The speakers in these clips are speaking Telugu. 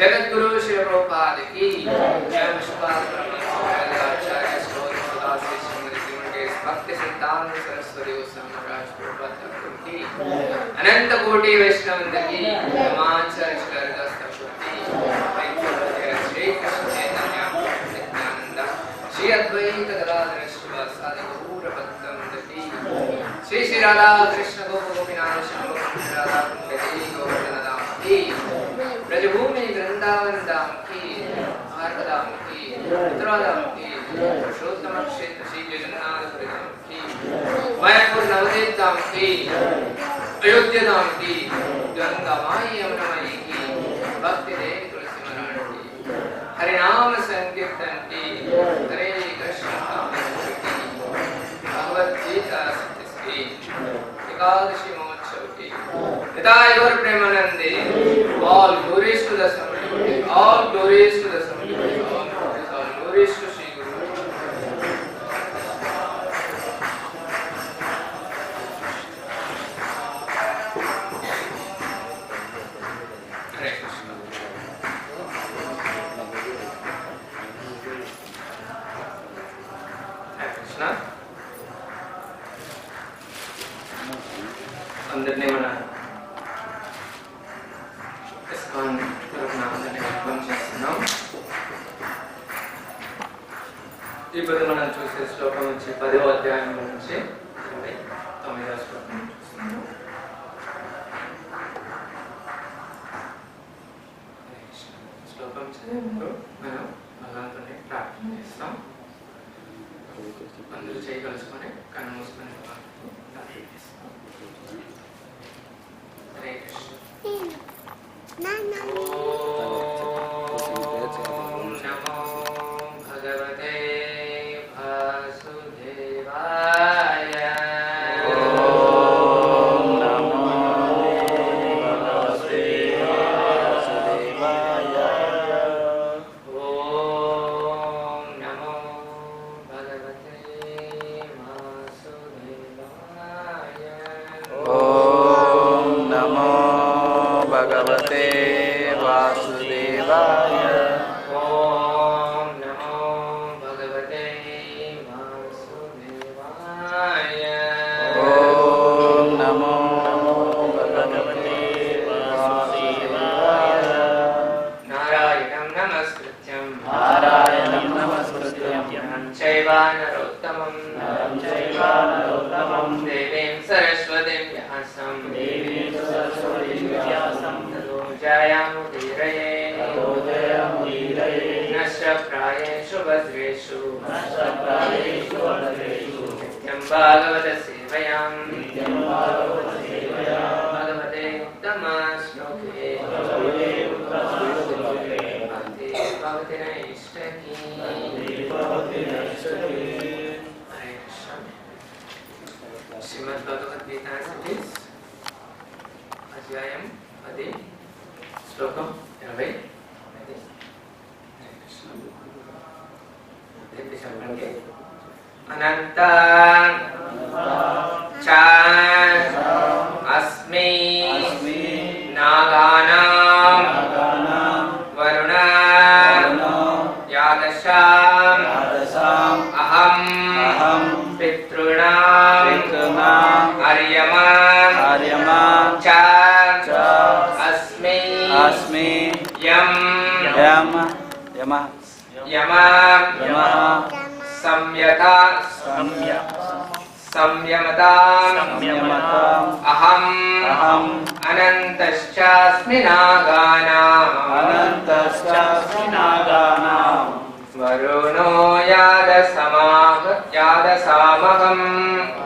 जगद्गुरु श्री प्रभुपाद की जय। आचार्य भक्ति सिद्धांत सरस्वती गोस्वामी महाराज प्रभुपाद की अनंत कोटि वैष्णव की श्री कृष्ण चैतन्य नित्यानंद श्री अद्वैत गदाधर श्रीवासादि गौर भक्तवृंद की श्री श्री राधा कृष्ण गोपीनाथ राधा कुंड गोवर्धन धाम की ब्रजभूमि वृंदावन धाम की भारत धाम की मथुरा धाम की पुरुषोत्तम क्षेत्र श्री जगन्नाथपुरी धाम की मायापुर नवदीप धाम की अयोध्या धाम की गंगा माई यमुना माई की भक्ति देव तुलसी महाराज की हरिनाम संकीर्तन की हरे कृष्ण भगवद गीता की एकादशी महोत्सव की पिताय गौर प्रेमानंदे all glories to the Samudra, all glories to the Samudra, all glories to Sri Guru. Hare Krishna. Hare Krishna. అందరినీ మన ఇప్పుడు మనం చూసే శ్లోకం వచ్చి 10వ అధ్యాయం నుంచి 29వ శ్లోకం చూస్తున్నాం. శ్లోకం చదివినప్పుడు మనం భగవంతుని ప్రార్థన చేస్తాం. అందరూ చేయగలుసుకొని కన్ను మూసుకొని ప్రార్థన చేస్తాం. హరే కృష్ణ.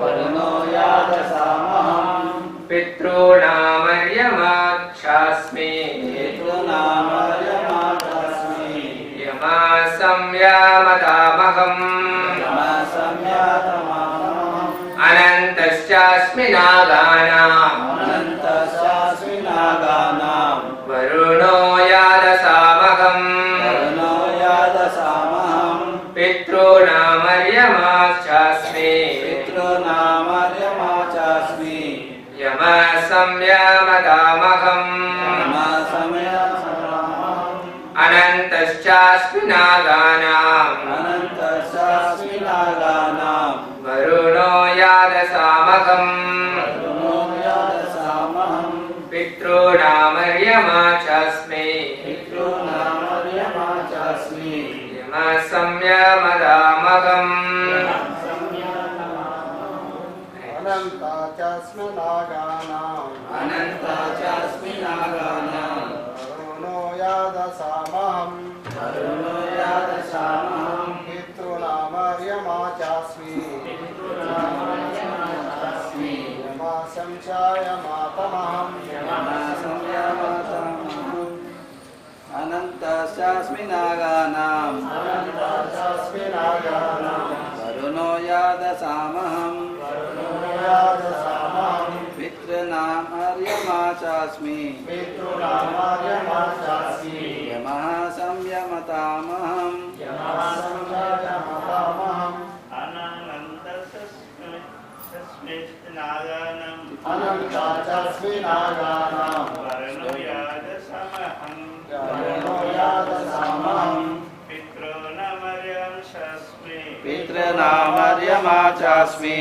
वरुणो यादसामहम् पितॄणामर्यमाक्षास्मि यमा संयमतामहम् अनन्तश्चास्मि नागानाम् वरुणो यादसामहम् पितॄणामर्यमाक्षास्मि यमा संयमतामहम् अनन्तश्चास्मि नागानाम् वरुणो यादसामहम् पितॄणामर्यमाक्षास्मि यमा संयमतामहम् अनन्ताचास्मि नागानां वरुणो यादसामहम् पितॄणामर्यमाचास्मि यमा संयमतामहम् अनन्ताचास्मि नागानां वरुणो यादसामहम् पितॄणामर्यमाचास्मि यमः संयमतामहम् अनन्ताचास्मि नागानां वरुणो यादसामहम् पितॄणामर्यमाचास्मि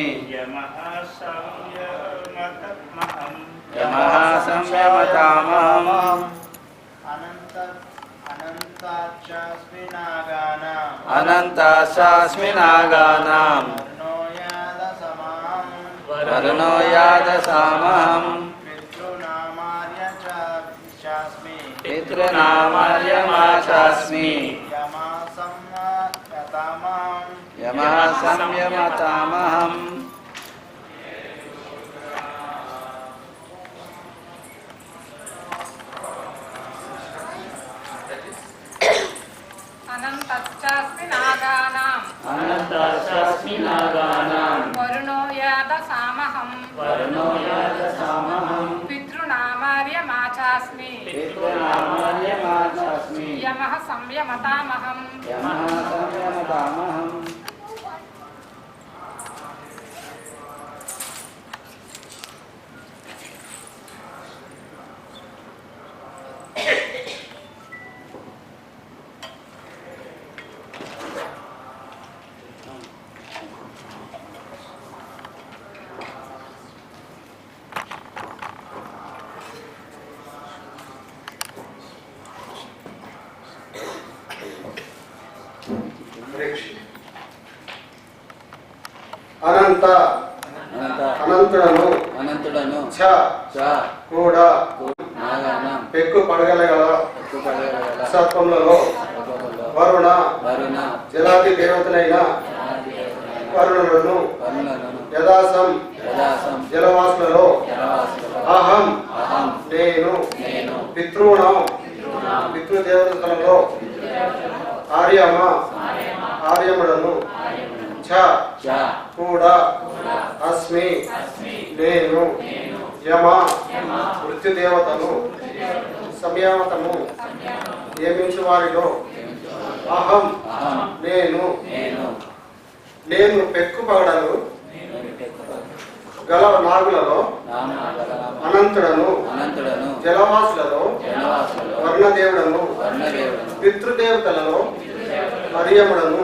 यमः संयमतामहम् अनन्ताचास्मि नागानां वरुणो यादसामहम् पितॄणामर्यमाचास्मि यमः संयमतामहम् अनन्तश्चास्मि नागानाम् वरुणो यादसामहम् पितॄणामर्यमाचास्मि यमः संयमतामहम् అనంతుడను కూడా పెక్కు పడగలగల సత్వములలో వరుణ జలాది దేవతలైన వరుణులను యదాసం జలవాసులలో అహం నేను పితృణం పితృదేవతలలో ఆర్యముడను కూడా అస్మి నేను యమ మృత్యుదేవతను సంయమతము నియమించు వారిలో అహం నేను పెక్కు పగడలు గల నాగులలో అనంతుడను జలవాసులలో వర్ణదేవుడను పితృదేవతలలో మరియముడను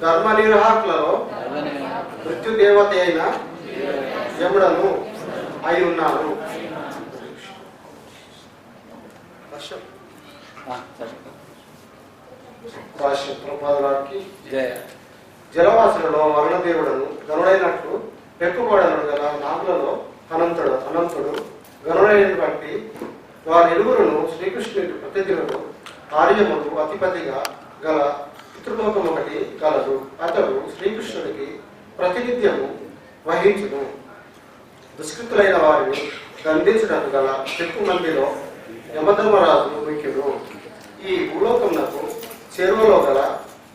ధర్మ నిర్వాహకులలో మృత్యుదేవత అయిన యముడను అయి ఉన్నారు. జలవాసులలో వరుణదేవుడను గనుడైనట్లు పెక్కుబడనుడు గల నాగులలో అనంతుడు గనుడైనటువంటి వారి ఇరువురును శ్రీకృష్ణుడి ప్రతినిధులు ఆర్యముడు అధిపతిగా గల పితృలోకం ఒకటి కలదు. అతడు శ్రీకృష్ణుడికి ప్రాతినిధ్యము వహించును. దుష్కృతులైన వారిని దండించడానికి గల ఎక్కువ మందిలో యమధర్మరాజు ముఖ్యుడు. ఈ భూలోకమునకు చెరువులో గల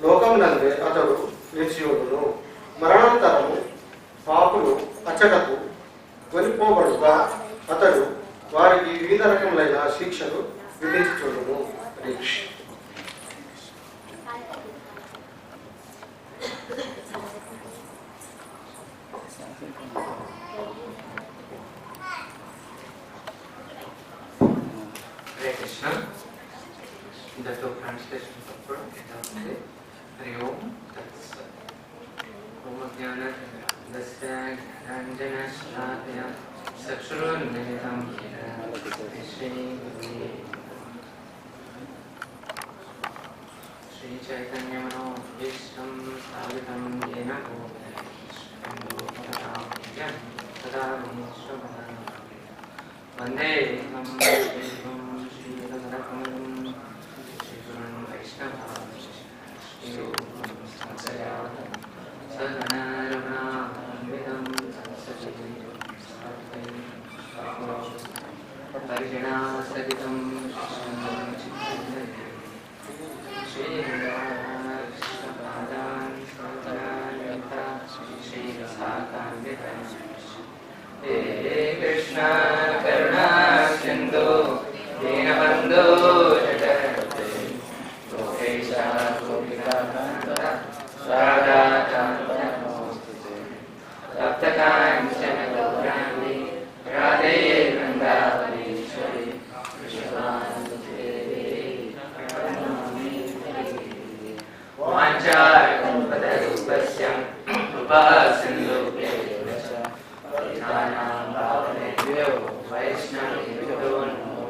లోకమునందే అతడు నిలిచియుడును. మరణాంతరము పాపులు అచ్చటకు కొనిపోబడుగా అతడు వారికి వివిధ రకములైన శిక్షలు విధించుచుండును. హరే కృష్ణ. ఇంతతో ట్రాన్స్లేషన్ తప్పుడు ఎలా ఉంది? హరి ఓం తత్సత్. ఓం జ్ఞానచంద్రస్య జ్ఞానాంజనశ్లాకయ చక్షురున్మిలితం యేన శ్రీచైతన్యమనోభీష్టం స్థాపితం యేన తదా వందే శ్రీరమణకమలం శ్రీగురున్ వైష్ణవం సగణరమణాన్వితం పరిజనా సహితం శ్రీరామకృష్ణపాదాన్ శ్రీరసాకాన్వితం హే కృష్ణ కరుణా సింధు దీనబంధో జగత్పతే గోపేశ గోపికాకాంత రాధాకాంత నమోస్తుతే తప్తకాంచన గౌరాంగి రాధే వృందావనేశ్వరి కృష్ణానుతే ప్రణమామి వాంఛాకల్పతరుపస్య కృపాసింధుభ్యో भावनेभ्यो वैष्णवेभ्यो नमो।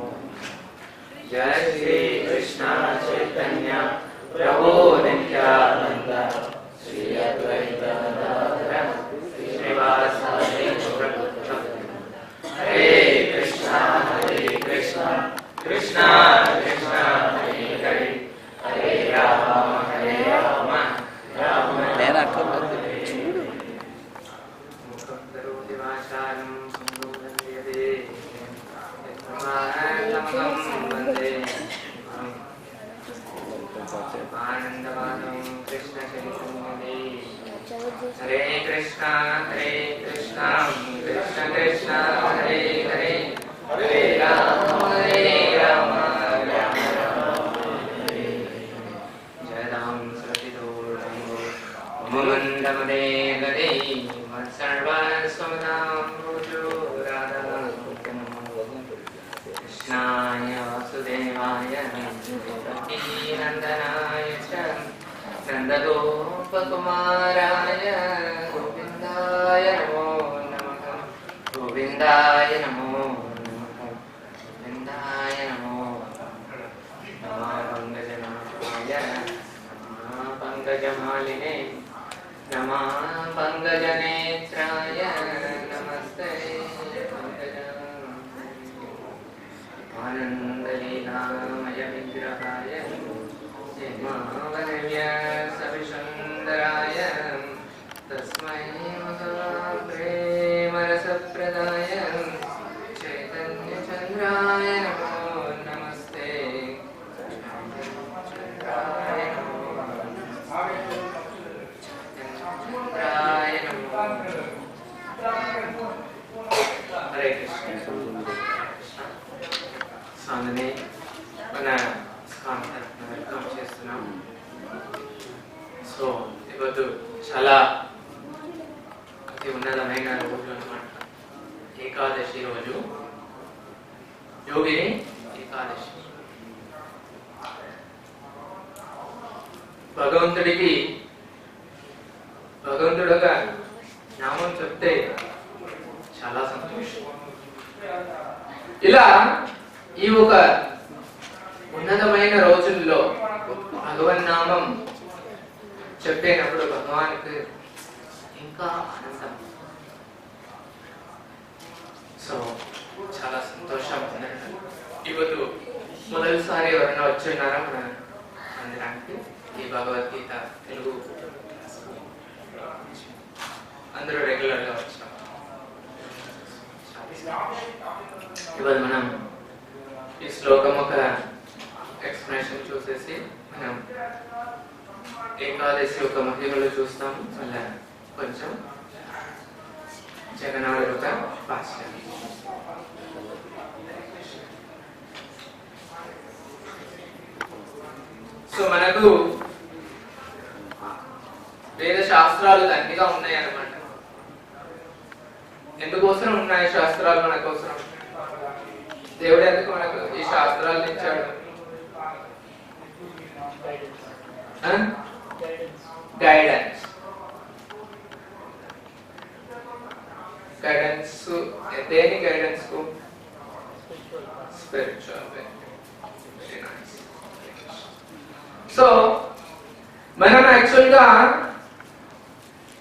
जय श्री कृष्ण चैतन्य प्रभु नित्यानंद श्री अद्वैत गदाधर श्रीवासादि गौरभक्त। हरे कृष्णा कृष्णा कृष्णा हरे हरे हरे राम राम राम दिवाचारं संगोधन्यते यत्प्रमाणमहं वन्दे आनन्दवानं कृष्णचैतन्यदेवं। हरे कृष्णा कृष्ण कृष्ण हरे हरे हरे राम राम राम हरे। जयदां सतिदोर्गो मुमन्दमदे गदे सर्वस्वदां भुजो राधा कृष्णाय वासुदेवाय देवकीनन्दनाय च नन्दगोपकुमाराय गोविन्दाय नमो नमः। गोविन्दाय नमो नमः। गोविन्दाय नमो नमः। पङ्कजनाथाय नमः। पङ्कजमालिने नमः। पङ्कजनेत्राय नमस्ते आनन्दलीलामय विग्रहाय हेमावरव्य सविसुन्दराय तस्मै प्रेमरसप्रदाय चैतन्यचन्द्राय नमो नमस्ते। चन्द्राय नमो हरे कृष्ण। స్వామిని మన స్వామి తరఫున వెల్కమ్ చేస్తున్నాం. సో ఈరోజు చాలా అతి ఉన్నతమైన రోజు అన్నమాట. ఏకాదశి రోజు, యోగిని ఏకాదశి. భగవంతుడుగా నామం చెప్తే చాలా సంతోషం. ఇలా ఈ ఒక ఉన్నతమైన రోజుల్లో భగవన్నామం చెప్పేటప్పుడు భగవానికి ఇంకా ఆనందం. సో చాలా సంతోషం. ఇప్పుడు మొదటిసారి ఎవరైనా వచ్చున్నారా మన మందిరానికి? ఈ భగవద్గీత తెలుగు అందరూ రెగ్యులర్గా వచ్చాం. ఇవాళ మనం ఈ శ్లోకం ఒక ఎక్స్ప్లెనేషన్ చూసేసి మనం ఏకాదశి ఒక మహిమలు చూస్తాము. మళ్ళీ కొంచెం జగన్నాథ భాష్యం. సో మనకు వేద శాస్త్రాలు దండిగా ఉన్నాయి అన్నమాట. ఎందుకోసం ఉన్నాయి శాస్త్రాలు మన కోసం? దేవుడు ఎందుకు మనకు ఈ శాస్త్రాలను ఇచ్చాడు? గైడెన్స్. గైడెన్స్ దేని గైడెన్స్ కు? స్పిరిచువల్. Very nice. సో మనం యాక్చువల్ గా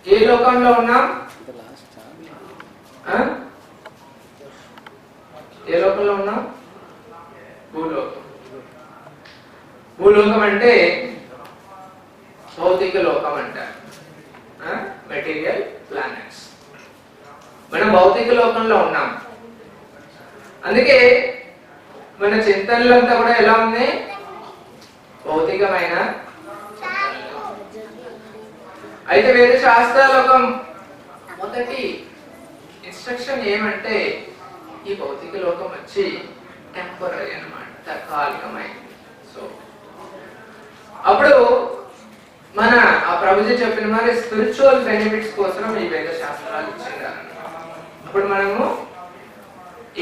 ఏ లోకంలో ఉన్నాం? ఏ లోకంలో ఉన్నాం? భూలోకం. భూలోకం అంటే భౌతిక లోకం అంటారు, మెటీరియల్ ప్లానెట్స్. మనం భౌతిక లోకంలో ఉన్నాం. అందుకే మన చింతనలంతా కూడా ఎలా ఉంది? భౌతికమైన. అయితే వేద శాస్త్రాలోకం మొదటి ఇన్స్ట్రక్షన్ ఏమంటే ఈ భౌతిక లోకం వచ్చి టెంపరీ అన్నమాట, తాత్కాలికమైంది. సో అప్పుడు మన ఆ ప్రభుజీ చెప్పిన మరి స్పిరిచువల్ బెనిఫిట్స్ కోసం ఈ వేద శాస్త్రాలు ఇచ్చింది. అప్పుడు మనము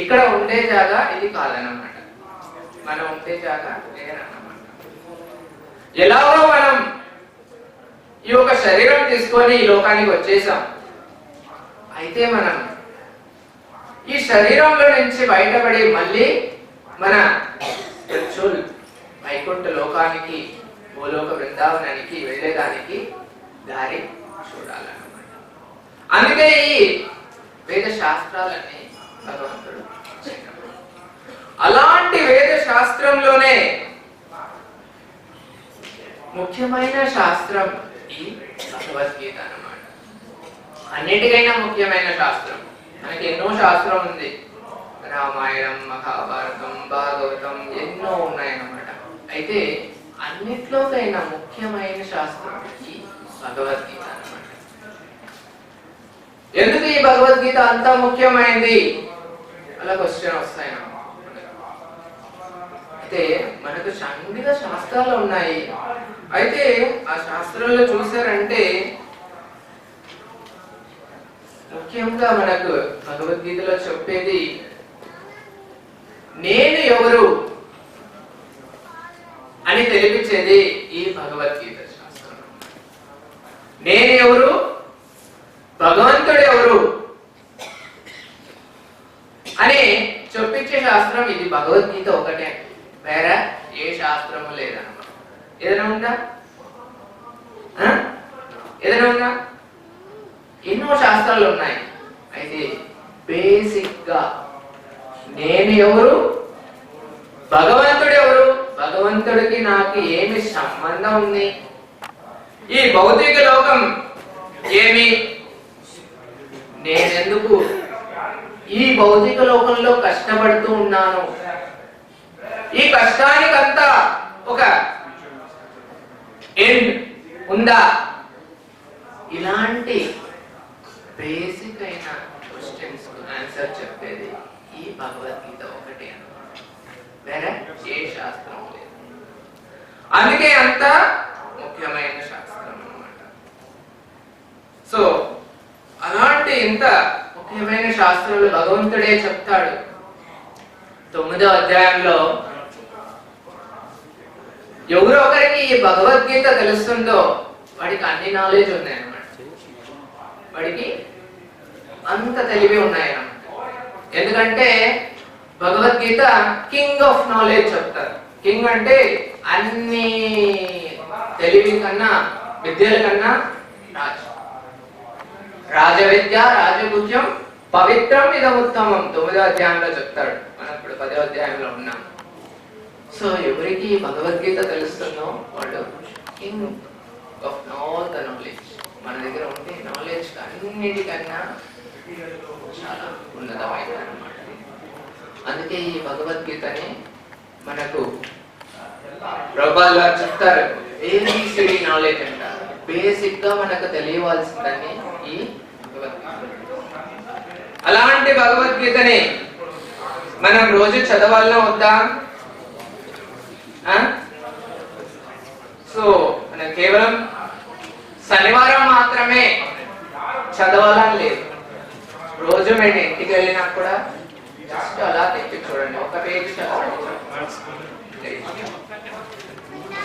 ఇక్కడ ఉండే జాగా ఇది కాదన్నమాట, మనం ఉండే జాగా లేదన్నమాట. ఎలాగో మనం ఈ యొక్క శరీరం తీసుకొని ఈ లోకానికి వచ్చేసాం. అయితే మనం ఈ శరీరంలో నుంచి బయటపడి మళ్ళీ మన స్పిరిచువల్ వైకుంఠ లోకానికి, భూలోక బృందావనానికి వెళ్ళేదానికి దారి చూడాలన్నమాట. అందుకే ఈ వేద శాస్త్రాలన్నీ భగవంతుడు చెప్పాడు. అలాంటి వేద శాస్త్రంలోనే ముఖ్యమైన శాస్త్రం ఈ భగవద్గీత అన్నమాట. అన్నిటికైనా ముఖ్యమైన శాస్త్రం. మనకి ఎన్నో శాస్త్రం ఉంది, రామాయణం, మహాభారతం, భాగవతం ఎన్నో ఉన్నాయన్నమాట. అయితే అన్నిట్లోకైనా ముఖ్యమైన శాస్త్రం ఈ భగవద్గీత అన్నమాట. ఎందుకు ఈ భగవద్గీత అంత ముఖ్యమైనది అలా క్వశ్చన్ వస్తాయి. అయితే మనకు దండిగా శాస్త్రాలు ఉన్నాయి. అయితే ఆ శాస్త్రంలో చూసారంటే ముఖ్యంగా మనకు భగవద్గీతలో చెప్పేది నేను ఎవరు అని తెలిపించేది ఈ భగవద్గీత శాస్త్రం. నేను ఎవరు, భగవంతుడు ఎవరు అని చెప్పించే శాస్త్రం ఇది భగవద్గీత ఒకటే. వేరే ఏ శాస్త్రము లేదన్నమాట. ఏదైనా ఉందా? ఏదైనా ఉందా? ఎన్నో శాస్త్రాలు ఉన్నాయి. అయితే బేసిక్ గా నేను ఎవరు, భగవంతుడు ఎవరు, భగవంతుడికి నాకు ఏమి సంబంధం ఉంది, ఈ భౌతిక లోకం ఏమి, నేనెందుకు ఈ భౌతిక లోకంలో కష్టపడుతూ ఉన్నాను, ఈ కష్టానికంతా ఒక ఎండ్ ఉందా, ఇలాంటి బేసిక్ అయిన క్వశ్చన్స్ ఆన్సర్ చెప్పేది ఈ భగవద్గీత ఒకటే అన్నమాట. వేరే ఏ శాస్త్రం లేదు. అందుకే అంత ముఖ్యమైన శాస్త్రం అన్నమాట. సో అలాంటి ఇంత ముఖ్యమైన శాస్త్రాలు భగవంతుడే చెప్తాడు. 9వ అధ్యాయంలో ఎవరో ఒకరికి ఈ భగవద్గీత తెలుస్తుందో వాడికి అన్ని నాలెడ్జ్ ఉన్నాయన్నమాట. వాడికి అంత తెలివి ఉన్నాయన్నమాట. ఎందుకంటే భగవద్గీత కింగ్ ఆఫ్ నాలెడ్జ్ చెప్తారు. కింగ్ అంటే అన్ని తెలివి కన్నా, విద్యల కన్నా రాజు. రాజవిద్య రాజగుజ్యం పవిత్రం ఇదముత్తమం 9వ అధ్యాయంలో చెప్తాడు. మనం ఇప్పుడు 10వ అధ్యాయంలో ఉన్నాం. సో ఎవరికి భగవద్గీత తెలుస్తుందో వాడు king of all the knowledge. మన దగ్గర ఉంటే నాలెడ్జ్ అన్నిటికన్నా చాలా ఉన్నతమైనది అన్నమాట. అందుకే ఈ భగవద్గీతని మనకు ప్రభుపాదులు వారు చెప్తారు, ఏబిసిడి నాలెడ్జ్ అంటారు. బేసిక్ గా మనకు తెలియవలసిందని ఈ భగవద్గీత. అలాంటి భగవద్గీతని మనం రోజు చదవాలన్నా వద్దా? సో మనం కేవలం శనివారం మాత్రమే చదవాలని లేదు. రోజు మీరు ఇంటికి వెళ్ళినా కూడా జస్ట్ అలా తెప్పి చూడండి, ఒక పేజ్ చదవండి.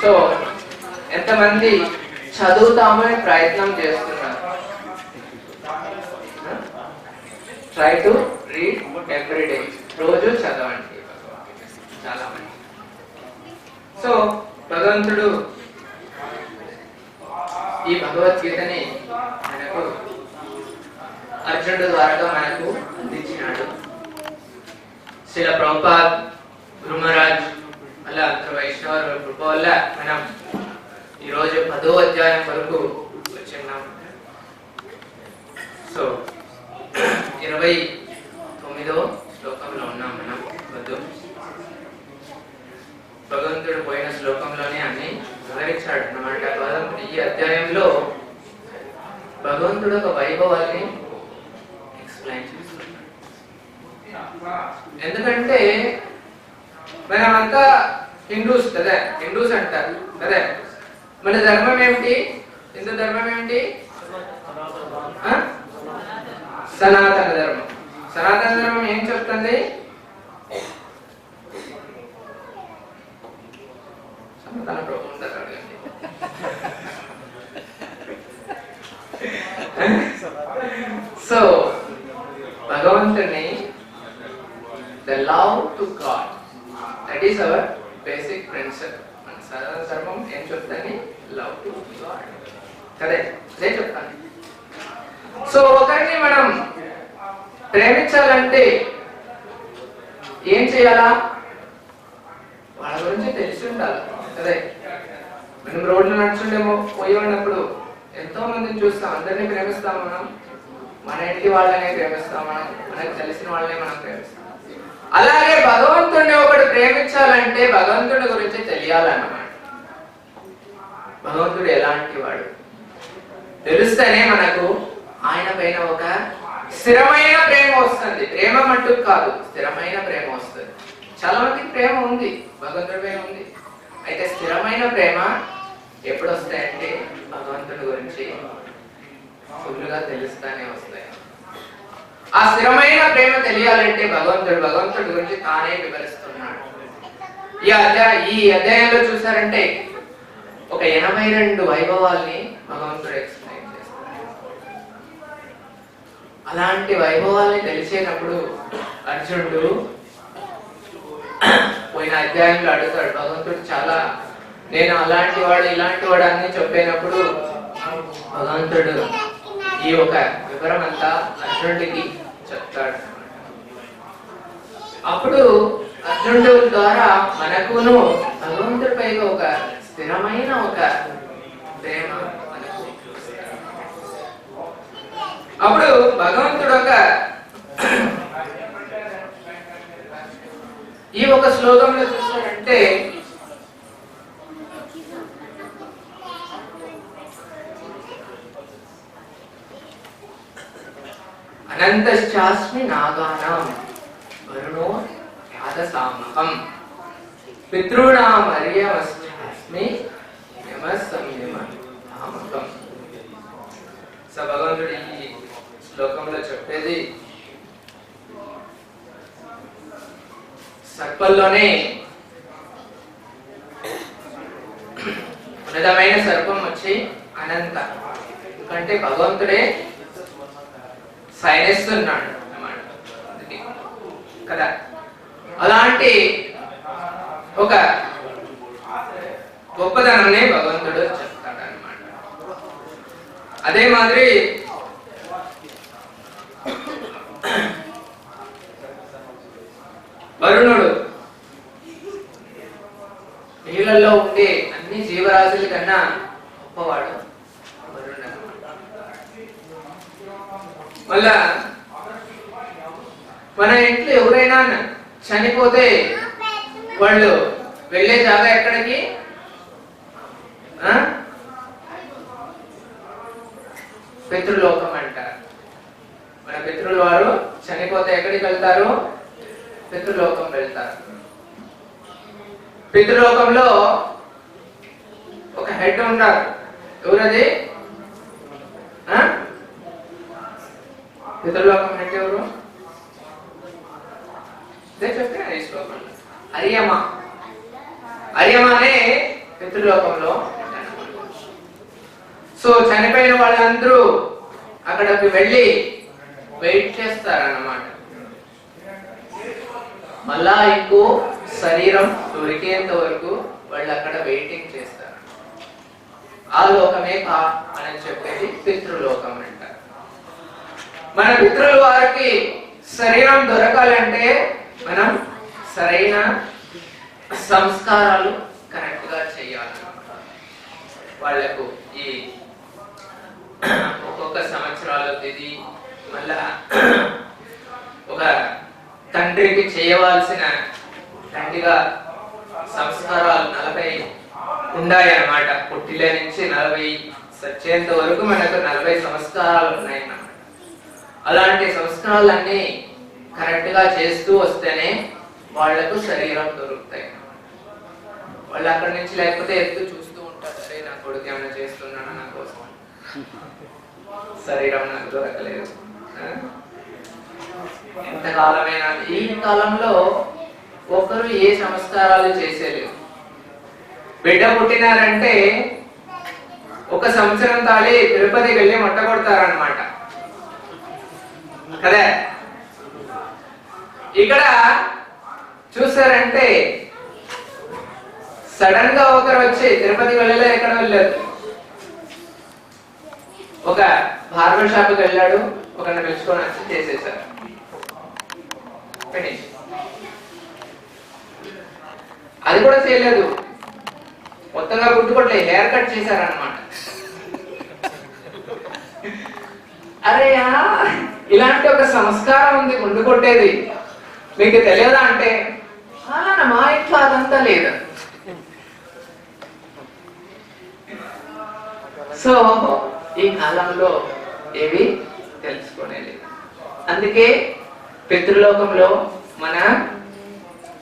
సో ఎంతమంది చదువుతామని ప్రయత్నం చేస్తున్నారు? Try to read every day. రోజు చదవండి, చాలా మంది. సో భగవంతుడు ఈ భగవద్గీతని మనకు అర్జునుడు ద్వారా మనకు అందించినాడు. శ్రీల ప్రభుపాద్, గురు మహారాజ్, అలా అంత వైష్ణవ కృప వల్ల మనం ఈరోజు 10వ అధ్యాయం వరకు వచ్చిన్నాం. సో 29వ శ్లోకంలో ఉన్నాం మనం. భగవంతుడు పోయిన శ్లోకంలోనే అన్ని వివరించాడు అన్నమాట. ఈ అధ్యాయంలో భగవంతుడు ఒక వైభవాన్ని ఎక్స్ప్లెయిన్ చేస్తున్నాడు. ఎందుకంటే మనమంతా హిందూస్ కదా, హిందూస్ అంటారు కదా. మన ధర్మం ఏమిటి? హిందూ ధర్మం ఏమిటి? సనాతన ధర్మం. సనాతన ధర్మం ఏం చెప్తుంది? సనాతన ప్రభుత్వం సో భగవంతుని the love to God, that is our basic principle. మన సనాతన ధర్మం ఏం చెప్తాని? లవ్ టు గాడ్ కదే, అదే చెప్తాను. సో ఒకరిని మనం ప్రేమించాలంటే ఏం చేయాలా? వాళ్ళ గురించి తెలిసి ఉండాలి కదే. మనం రోడ్లు నడుచుండేమో పోయి ఉన్నప్పుడు ఎంతో మందిని చూస్తాం, అందరినీ ప్రేమిస్తాం మనం. మన ఇంటి వాళ్ళనే ప్రేమిస్తాం మనం, మనకు తెలిసిన వాళ్ళనే మనం ప్రేమిస్తాం. అలాగే భగవంతుడిని ఒకటి ప్రేమించాలంటే భగవంతుడి గురించి తెలియాలన్నమాట. భగవంతుడు ఎలాంటి వాడు తెలిస్తేనే మనకు ఆయన పైన ఒక స్థిరమైన ప్రేమ వస్తుంది. ప్రేమ మట్టుకు కాదు, స్థిరమైన ప్రేమ వస్తుంది. చాలా మందికి ప్రేమ ఉంది, భగవంతుడి పైన ఉంది. అయితే స్థిరమైన ప్రేమ ఎప్పుడు వస్తాయంటే భగవంతుడి గురించి ఫుల్గా తెలుస్తానే వస్తాయి. ఆ స్థిరమైన ప్రేమ తెలియాలంటే భగవంతుడి గురించి తానే వివరిస్తున్నాడు. ఈ అధ్యాయంలో చూసారంటే ఒక 82 వైభవాల్ని భగవంతుడు ఎక్స్ప్లెయిన్ చేస్తాడు. అలాంటి వైభవాల్ని తెలిసేటప్పుడు అర్జునుడు పోయిన అధ్యాయంలో అడుగుతాడు, భగవంతుడు చాలా నేను అలాంటి వాడు ఇలాంటి వాడు అన్ని చెప్పినప్పుడు భగవంతుడు ఈ ఒక వివరం అంతా అర్జునుడికి చెప్తాడు. అప్పుడు అర్జునుడి ద్వారా మనకును భగవంతుడిపై ఒక స్థిరమైన ఒక ప్రేమ మనకు. అప్పుడు భగవంతుడు ఒక ఈ ఒక శ్లోకంలో చూస్తారంటే అనంతశ్చాస్మి నాగానాం వరుణో యాదసామహం పితॄణాం అర్యమశ్చాస్మి యమః సంయమః. సో భగవంతుడు ఈ శ్లోకంలో చెప్పేది సర్పంలోనే ఉన్నతమైన సర్పం వచ్చి అనంత, ఎందుకంటే భగవంతుడే సైనిస్తున్నాడు అన్నమాట కదా. అలాంటి ఒక గొప్పదనాన్ని భగవంతుడు చెప్తాడు అన్నమాట. అదే మాదిరి వరుణుడు నీళ్ళల్లో ఉండే అన్ని జీవరాశుల కన్నా గొప్పవాడు వరుణుడు. మళ్ళా మన ఇంట్లో ఎవరైనా చనిపోతే వాళ్ళు వెళ్ళే జాగా ఎక్కడికి? పితృలోకం అంటారు. మన పితృలు వారు చనిపోతే ఎక్కడికి వెళ్తారు? పితృలోకం వెళ్తారు. పితృలోకంలో ఒక హెడ్ ఉంటారు. ఎవరది? పితృలోకం హెడ్ ఎవరు? చెప్పిన ఈ శ్లోకంలో అర్యమ. అర్యమనే పితృలోకంలో. సో చనిపోయిన వాళ్ళందరూ అక్కడికి వెళ్ళి వెయిట్ చేస్తారన్నమాట. మళ్ళా ఇంకో శరీరం దొరికేంత వరకు వాళ్ళు అక్కడ వెయిటింగ్ చేస్తారు. ఆ లోకమే అని చెప్పేది పితృలోకం అంటారు. మన పితృల వారికి శరీరం దొరకాలంటే మనం సరైన సంస్కారాలు కరెక్ట్ గా చేయాలి. వాళ్లకు ఈ ఒక్కొక్క సంవత్సరాలు ఇది మళ్ళా ఒక తండ్రికి చేయవలసిన తండ్రిగా సంస్కారాలు 40 ఉన్నాయి అన్నమాట. పుట్టిల నుంచి 40 సచ్చేంత వరకు మనకు 40 సంస్కారాలు ఉన్నాయన్నమాట. అలాంటి సంస్కారాలన్నీ కరెక్ట్ గా చేస్తూ వస్తేనే వాళ్లకు శరీరం దొరుకుతాయి. వాళ్ళు అక్కడి నుంచి లేకపోతే ఎత్తు చూస్తూ ఉంటారు, సరే నా కొడుకు ఏమైనా చేస్తున్నాను నా కోసం, శరీరం నాకు దొరకలేదు. ఎంతకాలమైనా ఈ కాలంలో ఒకరు ఏ సంస్కారాలు చేసేలేరు. బిడ్డ పుట్టినారంటే 1 సంవత్సరం తాళి తిరుపతికి వెళ్ళి మొట్ట కొడతారనమాట కదా. ఇక్కడ చూసారంటే సడన్ గా ఒకరు వచ్చి తిరుపతికి వెళ్ళలే, ఎక్కడ వెళ్ళలేదు. ఒక బార్బర్ షాప్ కి వెళ్ళాడు, ఒకరిని పిలుచుకొని వచ్చి చేసేసారు. అది కూడా చేయలేదు, మొత్తంగా గుర్తుపట్లే హెయిర్ కట్ చేశారన్నమాట. అరే ఇలాంటి ఒక సంస్కారం ఉంది గుండు కొట్టేది, మీకు తెలియదా అంటే అలా మా ఇంట్లో అదంతా లేదు. సో ఈ కాలంలో ఏవి తెలుసుకునేది. అందుకే పితృలోకంలో మన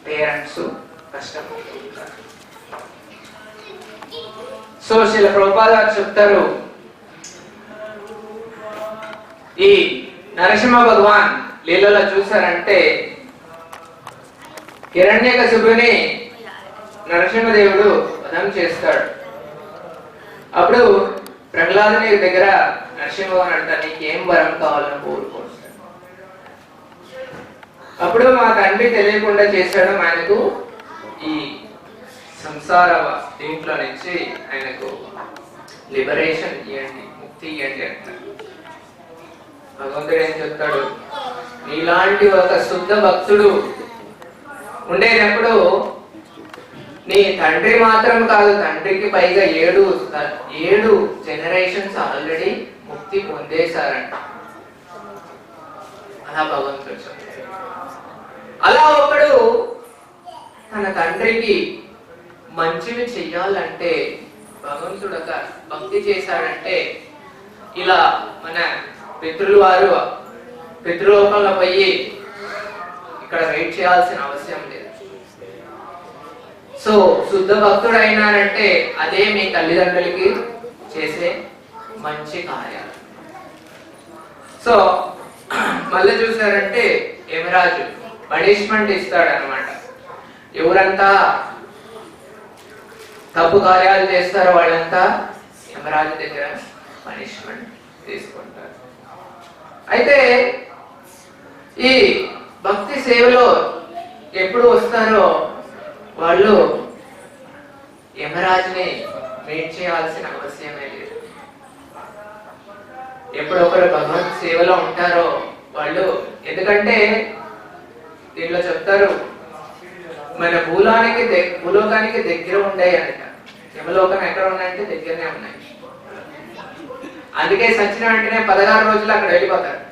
పేరెంట్స్ కష్టపడుతుంటారు. సో శ్రీల ప్రభుపాద గారు చెప్తారు, ఈ నరసింహ భగవాన్ లీలలో చూసారంటే హిరణ్యకశిపుని నరసింహదేవుడు వధం చేస్తాడు. అప్పుడు ప్రహ్లాదుని దగ్గర నరసింహ భగవాన్ అంటారు, నీకేం వరం కావాలని కోరుకోస్తాడు. అప్పుడు మా తండ్రి తెలియకుండా చేశాడు, ఆయనకు ఈ సంసార దీంట్లో నుంచి ఆయనకు లిబరేషన్ ఇవ్వండి, ముక్తి ఇవ్వండి అంటారు. భగవంతుడు ఏం చెప్తాడు, నీలాంటి ఒక శుద్ధ భక్తుడు ఉండేటప్పుడు నీ తండ్రి మాత్రం కాదు, తండ్రికి పైగా 7 జనరేషన్స్ ఆల్రెడీ ముక్తి పొందేశారంట. అలా భగవంతుడు చెప్తాడు. అలా ఒకడు తన తండ్రికి మంచివి చెయ్యాలంటే భగవంతుడు ఒక భక్తి చేశాడంటే ఇలా మన పితృలు వారు పితృలోకంలో పోయి ఇక్కడ వెయిట్ చేయాల్సిన అవసరం లేదు. సో శుద్ధ భక్తుడు అయినారంటే అదే మీ తల్లిదండ్రులకి చేసే మంచి కార్యాలు. సో మళ్ళీ చూసారంటే యమరాజు పనిష్మెంట్ ఇస్తాడు అనమాట. ఎవరంతా తప్పు కార్యాలు చేస్తారో వాళ్ళంతా యమరాజు దగ్గర పనిష్మెంట్ తీసుకుంటారు. అయితే ఈ భక్తి సేవలో ఎప్పుడు వస్తారో వాళ్ళు యమరాజుని మీట్ చేయాల్సిన అవసరమే లేదు. ఎప్పుడొకరు భగవత్ సేవలో ఉంటారో వాళ్ళు, ఎందుకంటే దీనిలో చెప్తారు మన భూలోకానికి దగ్గర ఉంటాయి అంట. యమలోకం ఎక్కడ ఉన్నాయంటే దగ్గరనే ఉన్నాయి. అందుకే సచిన వెంటనే 16 రోజులు అక్కడ వెళ్ళిపోతారు.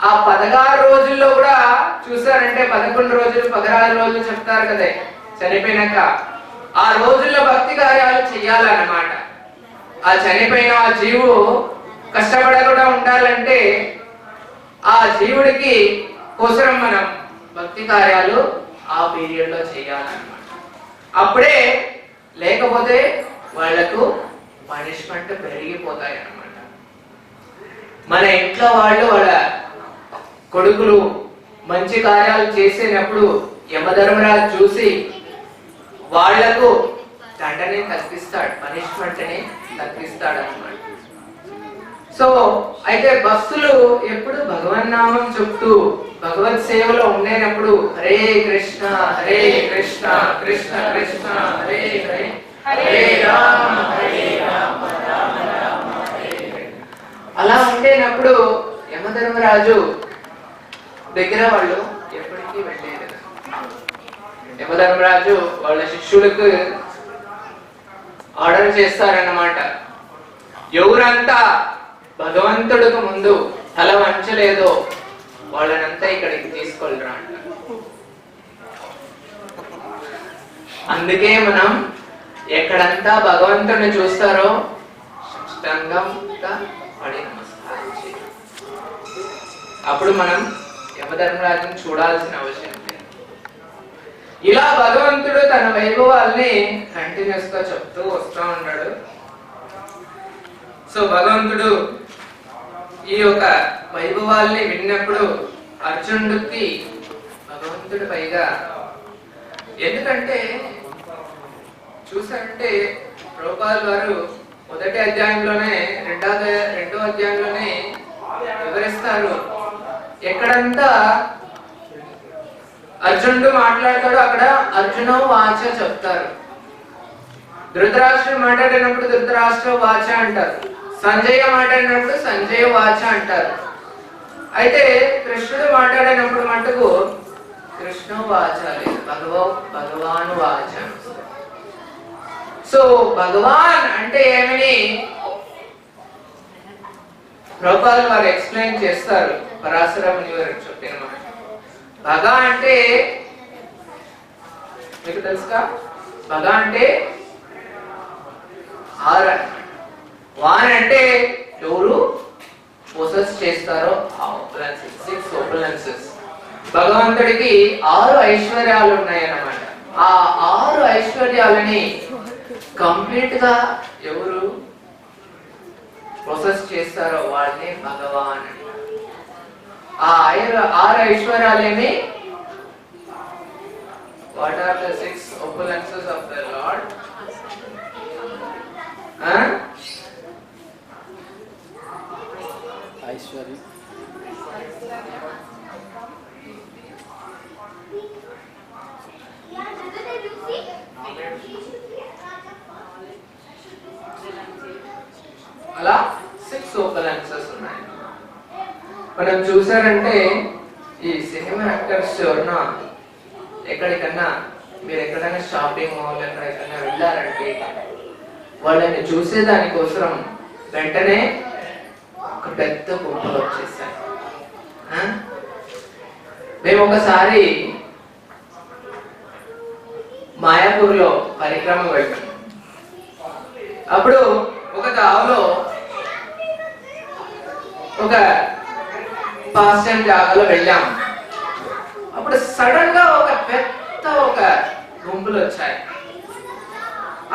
ఆ 16 రోజుల్లో కూడా చూసారంటే 11 రోజులు 16 రోజులు చెప్తారు కదా చనిపోయినాక. ఆ రోజుల్లో భక్తి కార్యాలు చెయ్యాలన్నమాట. ఆ చనిపోయిన ఆ జీవు కష్టపడకుండా ఉండాలంటే ఆ జీవుడికి కోసం మనం భక్తి కార్యాలు ఆ పీరియడ్ లో చేయాలన్నమాట. అప్పుడే లేకపోతే వాళ్లకు పనిష్మెంట్ పెరిగిపోతాయి అన్నమాట. మన ఇంట్లో వాళ్ళు వాళ్ళ కొడుకులు మంచి కార్యాలు చేసేటప్పుడు యమధర్మరాజు చూసి వాళ్లకు దండనే తగ్గిస్తాడు, పనిష్మెంట్ ని తగ్గిస్తాడు అన్నమాట. సో అయితే భక్తులు ఎప్పుడు భగవన్నామం చెప్తూ భగవత్ సేవలో ఉండేటప్పుడు హరే కృష్ణ కృష్ణ కృష్ణ హరే హరే హరే రామ రామ రామ హరే హరే అలా ఉండేటప్పుడు యమధర్మరాజు దగ్గర వాళ్ళు ఎప్పటికీ వెళ్ళేది. యమధర్మరాజు వాళ్ళ శిష్యులకు ఆర్డర్ చేస్తారన్నమాట, ఎవరంతా భగవంతుడికి ముందు తల వంచలేదో వాళ్ళనంతా ఇక్కడికి తీసుకెళ్ళరా అంట. అందుకే మనం ఎక్కడంతా భగవంతుడిని చూస్తారో సాష్టాంగంగా పడి నమస్కారం చేయాలి. అప్పుడు మనం యమధర్మరాజుని చూడాల్సిన అవసరం లేదు. ఇలా భగవంతుడు తన వైభవాల్ని కంటిన్యూస్ గా చెప్తూ వస్తూ ఉన్నాడు. సో భగవంతుడు ఈ యొక్క వైభవాల్ని విన్నప్పుడు అర్జునుడికి భగవంతుడి పైగా, ఎందుకంటే చూసారంటే ప్రభుపాద గారు మొదటి అధ్యాయంలోనే రెండో అధ్యాయంలోనే వివరిస్తారు. ఎక్కడంతా అర్జునుడు మాట్లాడతాడు అక్కడ అర్జునో వాచ చెప్తారు. ధృతరాష్ట్రుడు మాట్లాడినప్పుడు ధృతరాష్ట్ర వాచ అంటారు, సంజయ మాట్లాడినప్పుడు సంజయ వాచ అంటారు. అయితే కృష్ణుడు మాట్లాడినప్పుడు మటుకు కృష్ణ వాచ లేదు, భగవాను వాచ. సో భగవాన్ అంటే ఏమని ప్రభుపాద వారు ఎక్స్ప్లెయిన్ చేస్తారు. పరాశర ముని వారు చెప్పిన మాట, భగ అంటే మీకు తెలుసుగా, భగ అంటే ఆరు అన్నమాట. వాన్ అంటే ఎవరు పొసెస్ చేస్తారో ఆ ఓపులెన్సెస్, 6 ఓపులెన్సెస్. భగవంతుడికి 6 ఐశ్వర్యాలు ఉన్నాయన్నమాట. ఆ 6 ఐశ్వర్యాలని కంప్లీట్ గా ఎవరు ప్రొసెస్ చేస్తారో వాళ్ళని భగవాన్ అంటారు. ఆ 6 ఐశ్వర్యాలేమి, what are the 6 opulences of the Lord? ఐశ్వర్యం, అలా 6 opulences ఉన్నాయి. మనం చూసారంటే ఈ సినిమా యాక్టర్స్ ఎవరన్నా ఎక్కడికన్నా మీరు ఎక్కడైనా షాపింగ్ మాల్ ఎక్కడికన్నా వెళ్ళారంటే వాళ్ళని చూసే దానికోసం వెంటనే ఒక పెద్ద గుంపులు వచ్చేసాయి. మేము ఒకసారి మాయాపూర్లో పరిక్రమ వెళ్ళాం. అప్పుడు ఒక దావలో ఒక పాశ్చం జాగాలో వెళ్ళాం. అప్పుడు సడన్ గా ఒక పెద్ద గుంపులు వచ్చాయి.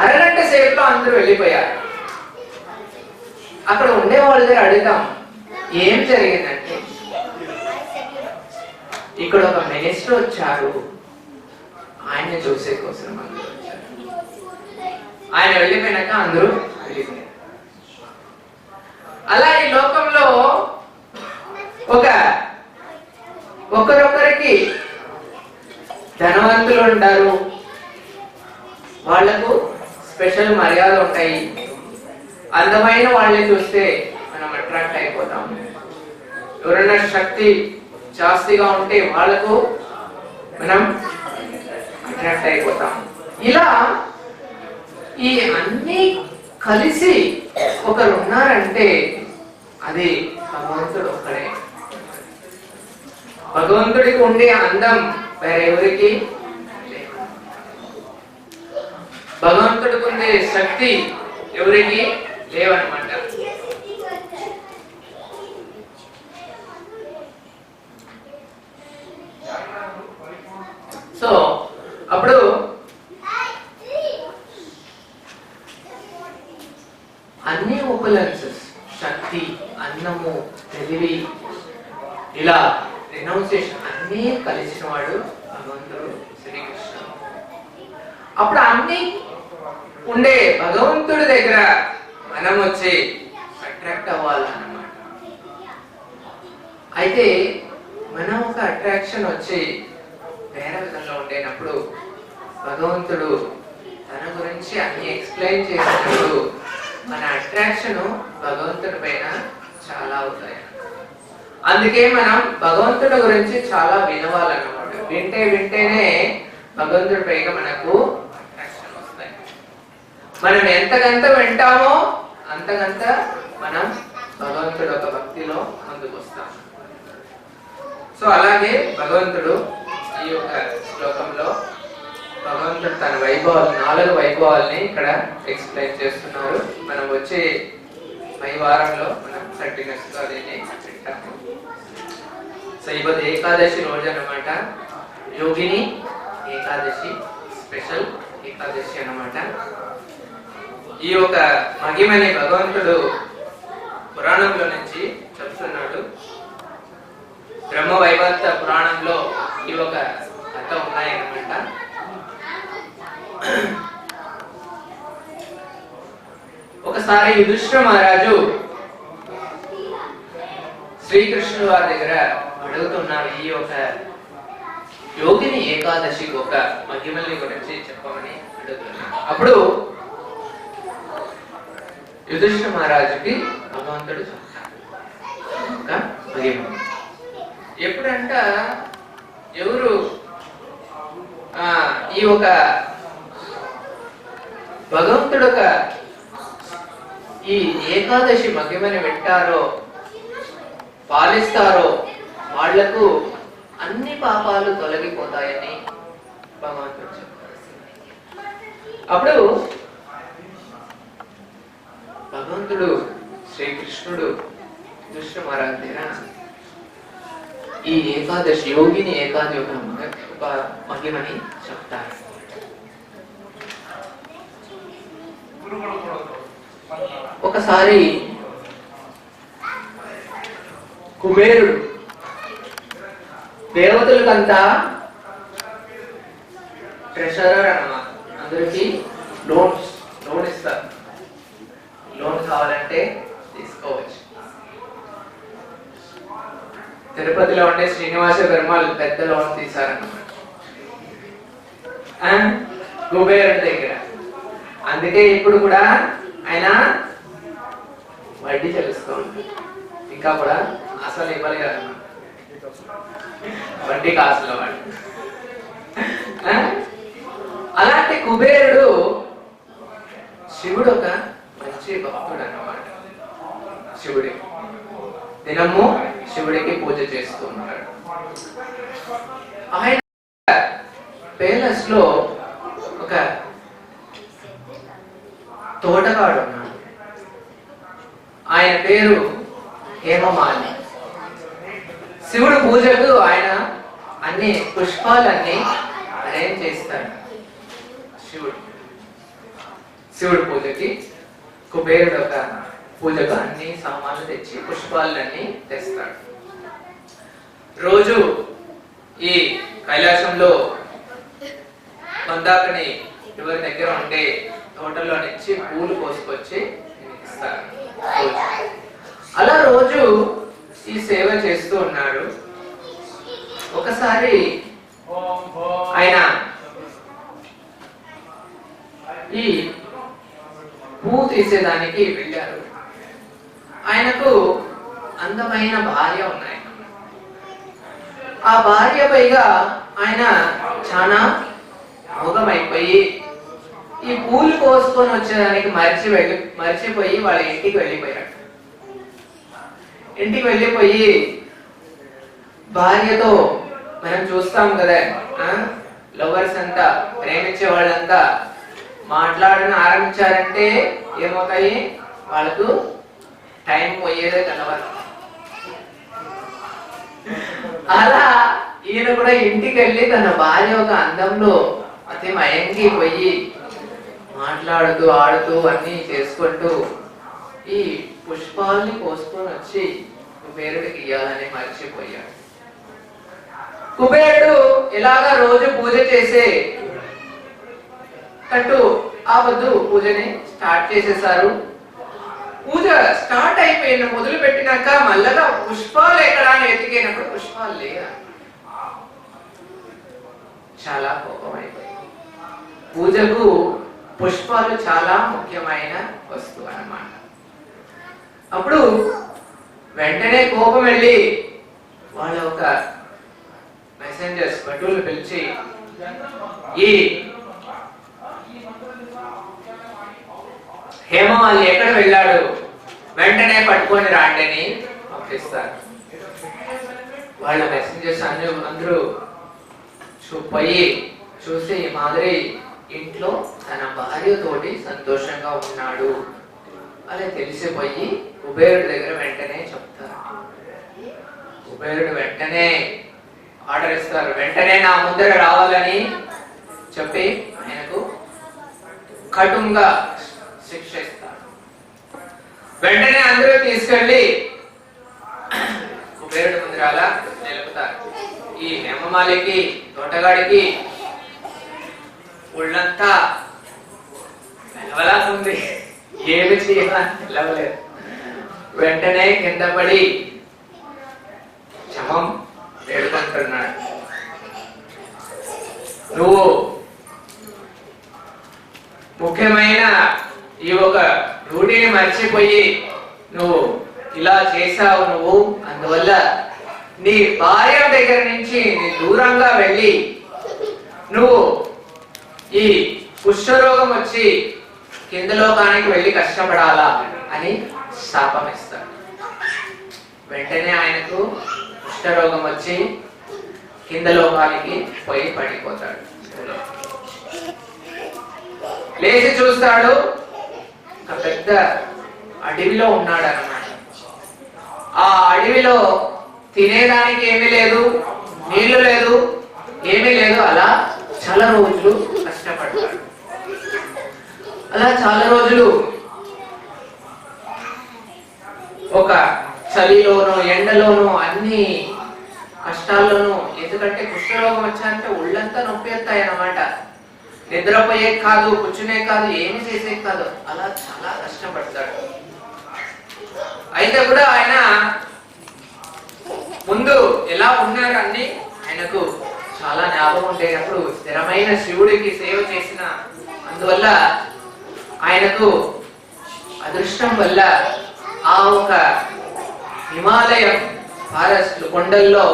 అరగంట సేపులో అందరూ వెళ్ళిపోయారు. అక్కడ ఉండే వాళ్ళ దగ్గర అడుగుతాం, ఏం జరిగిందంటే ఇక్కడ ఒక మినిస్టర్ వచ్చారు, ఆయన్ని చూసే కోసం అందరూ వచ్చారు. ఆయన వెళ్ళిపోయినాక అందరూ వెళ్ళిపోయారు. అలా ఈ లోకంలో ఒకరొకరికి ధనవంతులు ఉంటారు, వాళ్లకు స్పెషల్ మర్యాద ఉంటాయి. అందమైన వాళ్ళని చూస్తే మనం అట్రాక్ట్ అయిపోతాం. ఎవరైనా శక్తి జాస్తిగా ఉంటే వాళ్లకు మనం అట్రాక్ట్ అయిపోతాం. ఇలా ఈ అన్ని కలిసి ఒకరు ఉన్నారంటే అది భగవంతుడు ఒక్కడే. భగవంతుడికి ఉండే అందం వేరెవరికి లేదు. భగవంతుడికి ఉండే శక్తి ఎవరికి లేవన్నమాట. సో అప్పుడు అన్ని ఉపలెన్సెస్, శక్తి, అన్నము, తెలివి, ఇలా రినౌన్సియేషన్ అన్నీ కలిసిన వాడు భగవంతుడు శ్రీకృష్ణుడు. అప్పుడు అన్ని ఉండే భగవంతుడి దగ్గర మనం వచ్చి అట్రాక్ట్ అవ్వాలన్నమాట. అయితే మనం ఒక అట్రాక్షన్ వచ్చి వేరే విధంగా ఉండేటప్పుడు భగవంతుడు తన గురించి అన్ని ఎక్స్ప్లెయిన్ చేసినప్పుడు మన అట్రాక్షన్ భగవంతుడి పైన చాలా అవుతాయి. అందుకే మనం భగవంతుడి గురించి చాలా వినవాలన్నమాట. వింటేనే భగవంతుడి పైన మనకు అట్రాక్షన్ వస్తాయి. మనం ఎంతకంత వింటామో అంతకంత మనం భగవంతుడు ఒక భక్తిలో ముందుకు వస్తాం. సో అలాగే భగవంతుడు ఈ యొక్క శ్లోకంలో భగవంతుడు తన వైభవాలు, 4 వైభవాల్ని ఇక్కడ ఎక్స్ప్లెయిన్ చేస్తున్నారు. మనం వచ్చే పై వారంలో మనం కంటిన్యూస్ గా దీన్ని వింటాము. సో ఈరోజు ఏకాదశి రోజు అన్నమాట. యోగిని ఏకాదశి, స్పెషల్ ఏకాదశి అన్నమాట. ఈ యొక్క మహిమని భగవంతుడు పురాణంలో నుంచి చెప్తున్నాడు. బ్రహ్మ వైవర్త పురాణంలో ఈ ఒక కథ ఉన్నాయన్నమాట. ఒకసారి యుధిష్ఠిర మహారాజు శ్రీకృష్ణుడు వారి దగ్గర అడుగుతున్నారు, ఈ ఒక యోగిని ఏకాదశి ఒక మహిమల్ని గురించి చెప్పమని అడుగుతున్నారు. అప్పుడు యుధిష్ఠిర మహారాజుకి భగవంతుడు చెప్తాడు ఒక మహిమ. ఎప్పుడంట ఎవరు ఈ ఒక భగవంతుడు ఒక ఈ ఏకాదశి మహిమని వింటారో, పాలిస్తారో వాళ్లకు అన్ని పాపాలు తొలగిపోతాయని భగవంతుడు చెప్తారు. అప్పుడు భగవంతుడు శ్రీకృష్ణుడు యుధిష్ఠిర మహారాజు దగ్గర ఈ ఏకాదశి, యోగిని ఏకాదశి ఒక మహిమని చెప్తారు. ఒకసారి కుబేరుడు దేవతలకంతా ట్రెషరర్ అన్నమాట. అందరికి లోన్ ఇస్తారు. లోన్ కావాలంటే తీసుకోవచ్చు. తిరుపతిలో ఉండే శ్రీనివాస పెరుమాళ్ పెద్ద లోన్ తీశారన్నమాట కుబేరుడి దగ్గర. అందుకే ఇప్పుడు కూడా ఆయన వడ్డీ చెల్లిస్తూ ఉంటాడు. ఇంకా కూడా అసలు ఇవ్వాలి కదన్నమాట, వడ్డీ కాసుల వాడు. అలాంటి కుబేరుడు శివుడు ఒక మంచి భక్తుడు అన్నమాట. శివుడి దినము శివుడికి పూజ చేస్తూ ఉంటాడు. ఆయన పేలస్ లో ఒక తోటగాడు ఉన్నాడు. ఆయన పేరు హేమమాలి. శివుడు పూజకు ఆయన అన్ని పుష్పాలన్నీ అరేంజ్ చేస్తాడు. శివుడు పూజకి కుబేరుడు ఒక పూజకు అన్ని సామాన్లు తెచ్చి పుష్పాలన్నీ తెస్తాడు. రోజు ఈ కైలాసంలో మందాకిని ఎవరి దగ్గర ఉండే తోటలో నుంచి పూలు కోసుకొచ్చి ఇస్తారు. అలా రోజు ఈ సేవ చేస్తూ ఉన్నారు. ఒకసారి ఆయన ఈ పువ్వు తీసేదానికి వెళ్ళారు. ఆయనకు అందమైన భార్య ఉన్నాయి. ఆ భార్య పైగా ఆయన చాలా మోగమైపోయి ఈ పూలు కోసుకొని వచ్చేదానికి మర్చిపోయి వాళ్ళ ఇంటికి వెళ్ళిపోయాడు. ఇంటికి వెళ్ళిపోయి భార్యతో మనం చూస్తాం కదా, లవర్స్ అంతా, ప్రేమించే వాళ్ళంతా మాట్లాడడం ఆరంభించారంటే ఏమవుతాయి, వాళ్ళకు టైం పోయేదే కలవరు. అలా ఈయన కూడా ఇంటికి వెళ్ళి తన భార్య ఒక అందంలో అతి మయంగిపోయి మాట్లాడుతూ ఆడుతూ అన్ని చేసుకుంటూ ఈ పుష్పాల్ని కోసుకొని వచ్చి కుబేరుడికి ఇయ్యాలని మర్చిపోయాడు. కుబేరుడు ఎలాగా రోజు పూజ చేసే కట్టు ఆ వద్దు పూజని స్టార్ట్ చేసేసారు. పూజ స్టార్ట్ అయిపోయిన మొదలు పెట్టినాక మళ్ళా పుష్పాలు ఎక్కడా అని వెతికినప్పుడు పుష్పాలు లేవు. చాలా కోపం అయిపోయింది. పూజకు పుష్పాలు చాలా ముఖ్యమైన వస్తువు అన్నమాట. అప్పుడు వెంటనే కోపం వెళ్ళి వాళ్ళ ఒక మెసెంజర్స్ భటులు పిలిచి ఈ హేమమాలి ఎక్కడ వెళ్ళాడు, వెంటనే పట్టుకొని రాండి అని పంపిస్తారు. వాళ్ళ మెసెంజర్స్ అందరూ పోయి చూసి ఈ మాదిరి ఇంట్లో తన భార్యతోటి సంతోషంగా ఉన్నాడు అలా తెలిసిపోయి కుబేరుడి దగ్గర వెంటనే చెప్తారు. కుబేరుడు వెంటనే ఆర్డర్ ఇస్తారు, వెంటనే నా ముందర రావాలని చెప్పి ఆయనకు కఠినంగా శిక్ష ఇస్తారు. వెంటనే అందరూ తీసుకెళ్లి కుబేరుడి ముందర నిలుపుతారు. ఈ హేమమాలికి తోటగాడికి ఒళ్ళంతా వెలవలా ఉంది, ఏమి చేయాలని తెలవలేదు. వెంటనే కింద పడి క్షమం వేడుకుంటున్నాడు. నువ్వు ముఖ్యమైన ఈ ఒక రూఢిని మర్చిపోయి నువ్వు ఇలా చేశావు. నువ్వు అందువల్ల నీ భార్య దగ్గర నుంచి నీ దూరంగా వెళ్ళి నువ్వు ఈ కుష్ఠరోగం వచ్చి కింద లోకానికి వెళ్ళి కష్టపడాలా అని శాపం ఇస్తాడు. వెంటనే ఆయనకు కుష్ఠరోగం వచ్చి కింద లోకానికి పోయి పడిపోతాడు. లేచి చూస్తాడు, ఒక పెద్ద అడవిలో ఉన్నాడు అన్నమాట. ఆ అడవిలో తినేదానికి ఏమీ లేదు, నీళ్లు లేదు, ఏమీ లేదు. అలా చాలా రోజులు కష్టపడతాడు. అలా చాలా రోజులు ఒక చలిలోనూ ఎండలోనూ అన్ని కష్టాల్లోనూ, ఎందుకంటే కుష్ఠరోగం వచ్చారంటే ఒళ్ళంతా నొప్పి వస్తాయి అన్నమాట. నిద్రపోయే కాదు, కూర్చునే కాదు, ఏమి చేసే కాదు, అలా చాలా కష్టపడతాడు. అయితే కూడా ఆయన ముందు ఎలా ఉన్నారు అన్ని ఆయనకు చాలా జ్ఞాపకం ఉండేటప్పుడు స్థిరమైన శివుడికి సేవ చేసిన అందువల్ల ఆయనకు అదృష్టం వల్ల ఆ ఒక హిమాలయం ఫారెస్ట్ కొండల్లో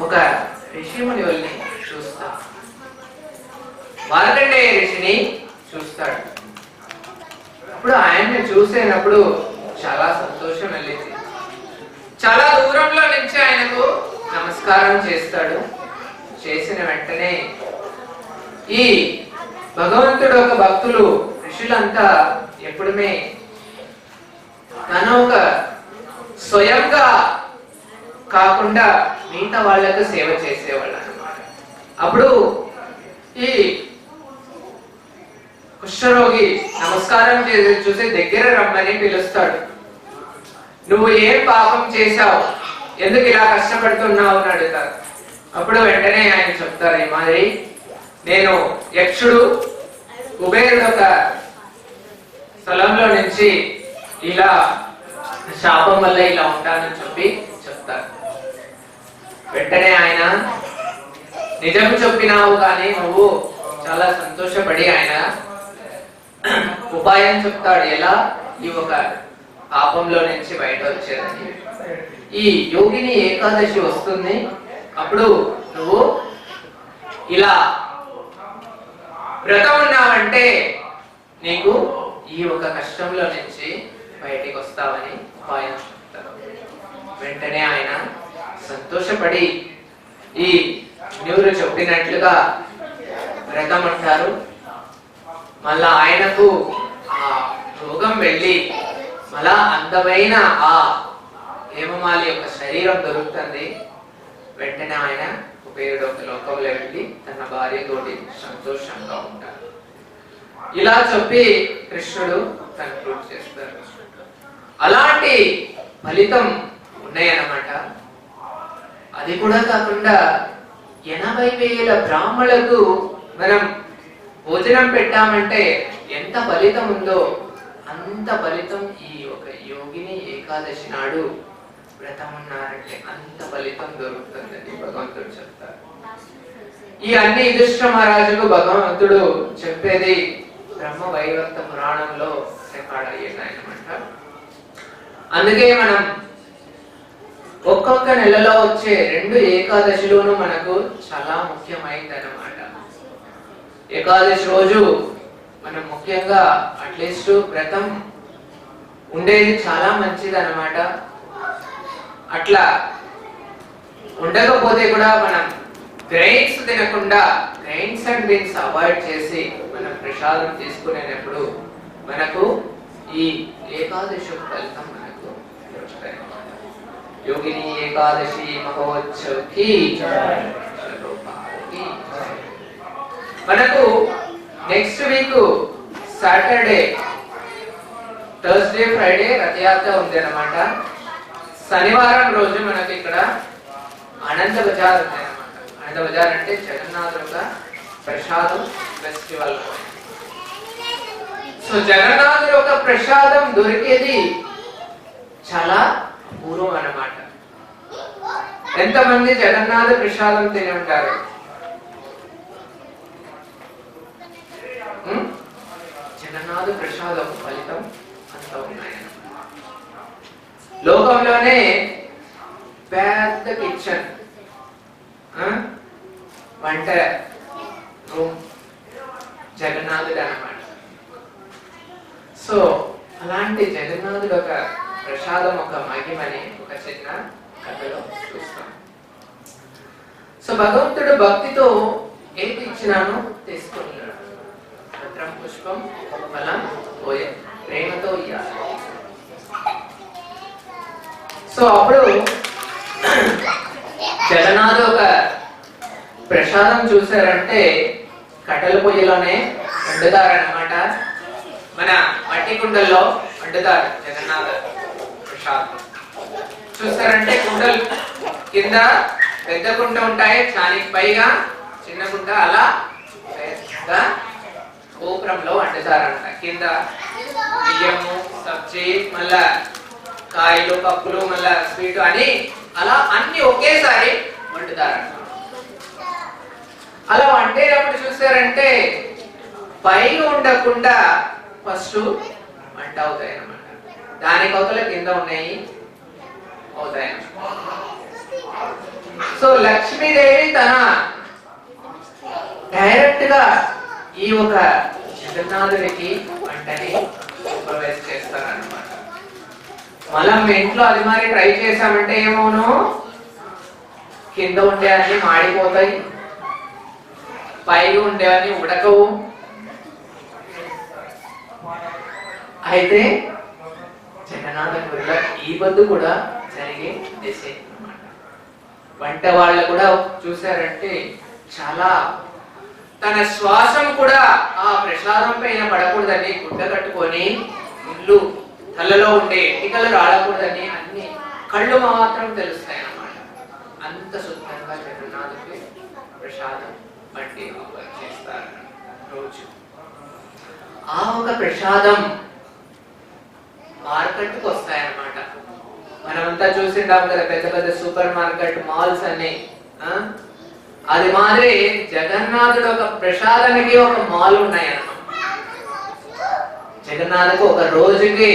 ఒక ఋషిముని వెళ్ళి చూస్తాడు. మార్కండేయ ఋషిని చూస్తాడు. అప్పుడు ఆయన్ని చూసేటప్పుడు చాలా సంతోషం వెళ్ళింది. చాలా దూరంలో నుంచి ఆయనకు నమస్కారం చేస్తాడు. చేసిన వెంటనే ఈ భగవంతుడు ఒక భక్తులు ఋషులంతా ఎప్పుడుమే తన ఒక స్వయంగా కాకుండా మిగతా వాళ్ళకు సేవ చేసేవాళ్ళు అన్నమాట. అప్పుడు ఈ కుష్ఠరోగి నమస్కారం చూసి దగ్గర రమ్మని పిలుస్తాడు. నువ్వు ఏం పాపం చేశావు, ఎందుకు ఇలా కష్టపడుతున్నావు అని అడుగుతారు. అప్పుడు వెంటనే ఆయన చెప్తారు, ఈ మాదిరి నేను యక్షుడు కుబేరుడు ఒక స్థలంలో నుంచి ఇలా శాపం వల్ల ఇలా ఉంటానని చెప్పి చెప్తారు. వెంటనే ఆయన నిజం చెప్పినావు కానీ నువ్వు చాలా సంతోషపడి ఆయన ఉపాయం చెప్తాడు, ఎలా ఈ ఒక పాపంలో నుంచి బయట వచ్చేదని. ఈ యోగిని ఏకాదశి వస్తుంది, అప్పుడు నువ్వు ఇలా వ్రతం ఉన్నావంటే నీకు ఈ ఒక కష్టంలో నుంచి బయటికి వస్తావని ఉపాయం చెప్తారు. వెంటనే ఆయన సంతోషపడి ఈ నీవులు చెప్పినట్లుగా వ్రతం అంటారు. మళ్ళా ఆయనకు ఆ రోగం వెళ్ళి మళ్ళా అందమైన ఆ హేమమాలి యొక్క శరీరం దొరుకుతుంది. వెంటనే ఆయన ఉపయోగ లోకంలో వెళ్ళి తన భార్యతోటి సంతోషంగా ఉంటారు. ఇలా చెప్పి కృష్ణుడు కన్క్లూడ్ చేస్తారు. అలాంటి ఫలితం ఉన్నాయన్నమాట. అది కూడా కాకుండా 80,000 బ్రాహ్మణులకు మనం భోజనం పెట్టామంటే ఎంత ఫలితం ఉందో అంత ఫలితం ఈ ఒక యోగిని ఏకాదశి నాడు వ్రతం ఉన్నారంటే అంత ఫలితం దొరుకుతుందని భగవంతుడు చెప్తారు. ఈ అన్ని యుధిష్ఠిర మహారాజుకు భగవంతుడు చెప్పేది బ్రహ్మ వైవర్త పురాణంలో రికార్డ్ అయ్యిందన్నమాట. అందుకే మనం ఒక్కొక్క నెలలో వచ్చే 2 ఏకాదశిలోనూ మనకు చాలా ముఖ్యమైనది అన్నమాట. ఏకాదశి రోజు మనం ముఖ్యంగా అట్లీస్ట్ వ్రతం ఉండేది చాలా మంచిది అన్నమాట. అట్లా ఉండకపోతే కూడా మనం గ్రెయిన్స్ తినకుండా గ్రెయిన్స్ అండ్ గ్రెయిన్స్ అవాయిడ్ చేసి మనం ప్రసాదం తీసుకునేటప్పుడు మనకు ఈ ఏకాదశి ఫలితం మనకు దొరుకుతాయి. యోగిని ఏకాదశి మహోత్సవకి మనకు next week Saturday, Thursday, Friday Ratha Yatra ఉంది అన్నమాట. శనివారం రోజు మనకి ఇక్కడ అనంత బజార్ ఉంది అన్నమాట. అనంత బజార్ అంటే జగన్నాథుడుగా ప్రసాదం ఫెస్టివల్. సో జగన్నాథుడు ఒక ప్రసాదం దొరికేది చాలా పూర్వం అన్నమాట. ఎంతమంది జగన్నాథ ప్రసాదం తిని ఉంటారు? జగన్నాథ ప్రసాదం ఫలితం అంత ఉన్నాయి. లోకంలోనే పెద్ద కిచెన్, వంట రూమ్ జగన్నాథుడు అన్నమాట. సో అలాంటి జగన్నాథుడు ఒక ప్రసాదం ఒక మహిమని ఒక చిన్న కథలో చూస్తాం. సో భగవంతుడు భక్తితో ఏది ఇచ్చినానో తీసుకున్నాడు. పత్రం పుష్పం ఫలం పోయ ప్రేమతో ఇయ్యాలి. సో అప్పుడు జగన్నాథు ఒక ప్రసాదం చూసారంటే కట్టెల పొయ్యిలోనే వండుతారన్నమాట. మన మట్టి కుండల్లో వండుతారు జగన్నాథ ప్రసాదం. చూస్తారంటే కుండలు కింద పెద్ద కుండ ఉంటాయి, దానికి పైగా చిన్న కుండ, అలా పెద్ద గోపురంలో వండుతారంట. కింద బియ్యము, సబ్జీ, మళ్ళా కాయలు, పప్పులు, మళ్ళా స్వీట్ అని అలా అన్ని ఒకేసారి వండుతారంట. అలా వండేటప్పుడు చూస్తారంటే పైన ఉండకుండా ఫస్ట్ వంట అవుతాయి అన్నమాట. దానికి అవతల కింద ఉన్నాయి అవుతాయి. సో లక్ష్మీదేవి తన డైరెక్ట్ గా ఈ ఒక జగన్నాథుడికి వంటని సూపర్వైజ్ చేస్తారన్నమాట. మనం ఇంట్లో అది మరి ట్రై చేసామంటే ఏమోను, కింద ఉండేవన్నీ మాడిపోతాయి, పైగా ఉండేవన్నీ ఉడకవు. అయితే జగన్నాథుడిలో ఈ బద్దు కూడా జరిగే దిశే అన్నమాట. వంట వాళ్ళు కూడా చూసారంటే చాలా తన శ్వాసం కూడా ఆ ప్రసాదం పైన పడకూడదని గుడ్డ కట్టుకొని ఇల్లు తలలో ఉండే ఎంటికలు రాడకూడదని అన్ని కళ్ళు మాత్రం తెలుస్తాయి అన్నమాట. అంత శుద్ధంగా జగన్నాథుడికి ప్రసాదం వంటి చేస్తారు రోజు. ఆ ఒక ప్రసాదం మార్కెట్కి వస్తాయన్నమాట. మనమంతా చూసింటాం కదా పెద్ద పెద్ద సూపర్ మార్కెట్ మాల్స్ అన్ని. అది మాదిరి జగన్నాథుడు ఒక ప్రసాదానికి ఒక మాల్ ఉన్నాయన్నమాట. జగన్నాథుకు ఒక రోజుకి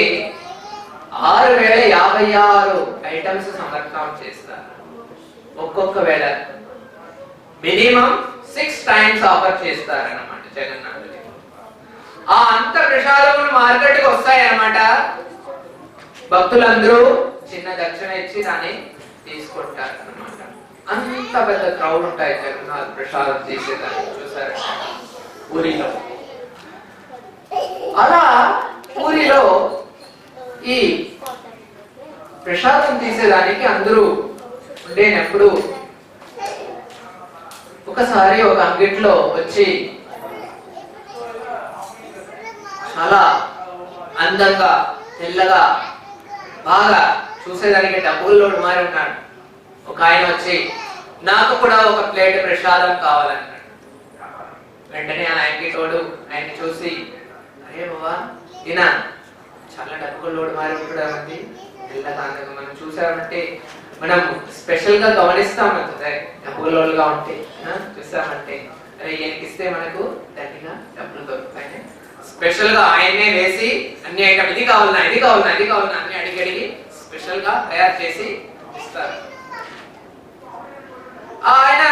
6,056 ఐటమ్స్ సమర్పణ చేస్తారు. ఒక్కొక్క వేళ మినిమం 6 టైమ్స్ ఆఫర్ చేస్తారన్నమాట జగన్నాథుడికి. ఆ అంత ప్రసాదములు మార్కెట్కి వస్తాయన్నమాట. భక్తులందరూ చిన్న దక్షిణ ఇచ్చి దాన్ని తీసుకుంటారు అన్నమాట. అంత పెద్ద క్రౌడ్ ఉంటాయి జగన్నాథ్ ప్రసాదం తీసేదాన్ని చూసారు పూరిలో. అలా పూరిలో ఈ ప్రసాదం తీసేదానికి అందరూ ఉండేటప్పుడు ఒకసారి ఒక అంగిట్లో వచ్చి చాలా అందంగా తెల్లగా బాగా చూసేదానికి డబ్బుల్లోడు మారి ఉన్నాడు ఒక ఆయన వచ్చి, నాకు కూడా ఒక ప్లేట్ ప్రసాదం కావాలన్నాడు. వెంటనే ఆ అంగిటోడు ఆయన్ని చూసి, అరే బాబా ఈయన చాలా డబ్బుల్లోడు మారి ఉంటాడు అండి, తెల్లగా అందంగా మనం చూసామంటే మనం స్పెషల్ గా గమనిస్తాం అంతే, డబ్బుల్లోడుగా ఉంటే చూసామంటే అరే ఈయనకి ఇస్తే మనకు దండిగా డబ్బులు దొరుకుతాయి. స్పెషల్ గా ఆయన్నే వేసి అన్ని ఐటమ్ ఇది కావాలన్నా ఇది కావాలన్నా ఇది కావాలన్నా అన్ని అడిగి స్పెషల్ గా తయారు చేసి ఇస్తారు. ఆయన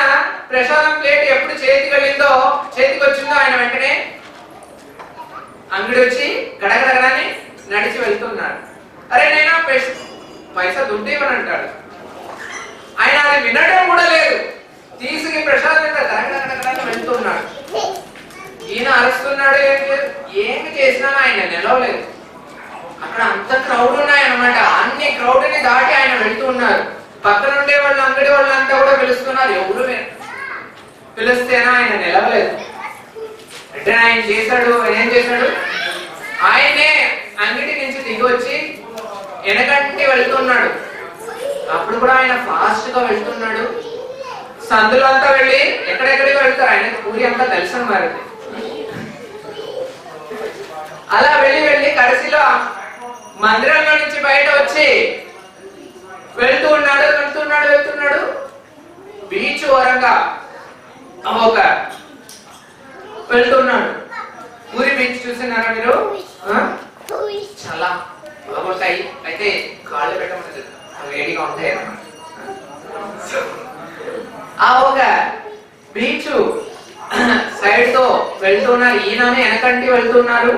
ప్రసాదం ప్లేట్ ఎప్పుడు చేతికి వెళ్ళిందో చేతికి వచ్చిందో ఆయన వెంటనే అంగడి వచ్చి గడగడగడని నడిచి వెళ్తున్నాడు. అరే నేను పైసా దుడ్డు ఇవ్వని అంటాడు. ఆయన అది వినడం కూడా లేదు, తీసుకుని ప్రసాదం గడగడగడగడని వెళ్తున్నాడు. ఈయన అరుస్తున్నాడు, ఏమి చేసినా ఆయన నిలవలేదు. అక్కడ అంత క్రౌడ్ ఉన్నాయన్నమాట. అన్ని క్రౌడ్ ని దాటి ఆయన వెళ్తూ ఉన్నారు. పక్కన ఉండే వాళ్ళు అంగడి వాళ్ళంతా కూడా పిలుస్తున్నారు, ఎవరు పిలిస్తేనా ఆయన నిలవలేదు. అంటే ఆయన చేశాడు, ఏం చేశాడు, ఆయనే అంగడి నుంచి దిగి వచ్చి వెనకంటి వెళ్తున్నాడు. అప్పుడు కూడా ఆయన ఫాస్ట్ గా వెళ్తున్నాడు. సందులో అంతా వెళ్ళి ఎక్కడెక్కడికి వెళ్తారు, ఆయన పూరి అంతా దర్శనం మారింది. అలా వెళ్ళి కడసిలో మందిరంలో నుంచి బయట వచ్చి వెళ్తున్నాడు. బీచ్ ఓరంగా ఒక వెళ్తున్నాడు. పూరి బీచ్ చూసినారా మీరు? చాలా బాగుంటాయి, అయితే కాళ్ళు పెట్టమని వేడిగా ఉంటాయి అన్నమాట. ఆ ఒక బీచ్ సైడ్ తో వెళ్తున్నారు. ఈయననే వెనకంటి వెళ్తున్నారు.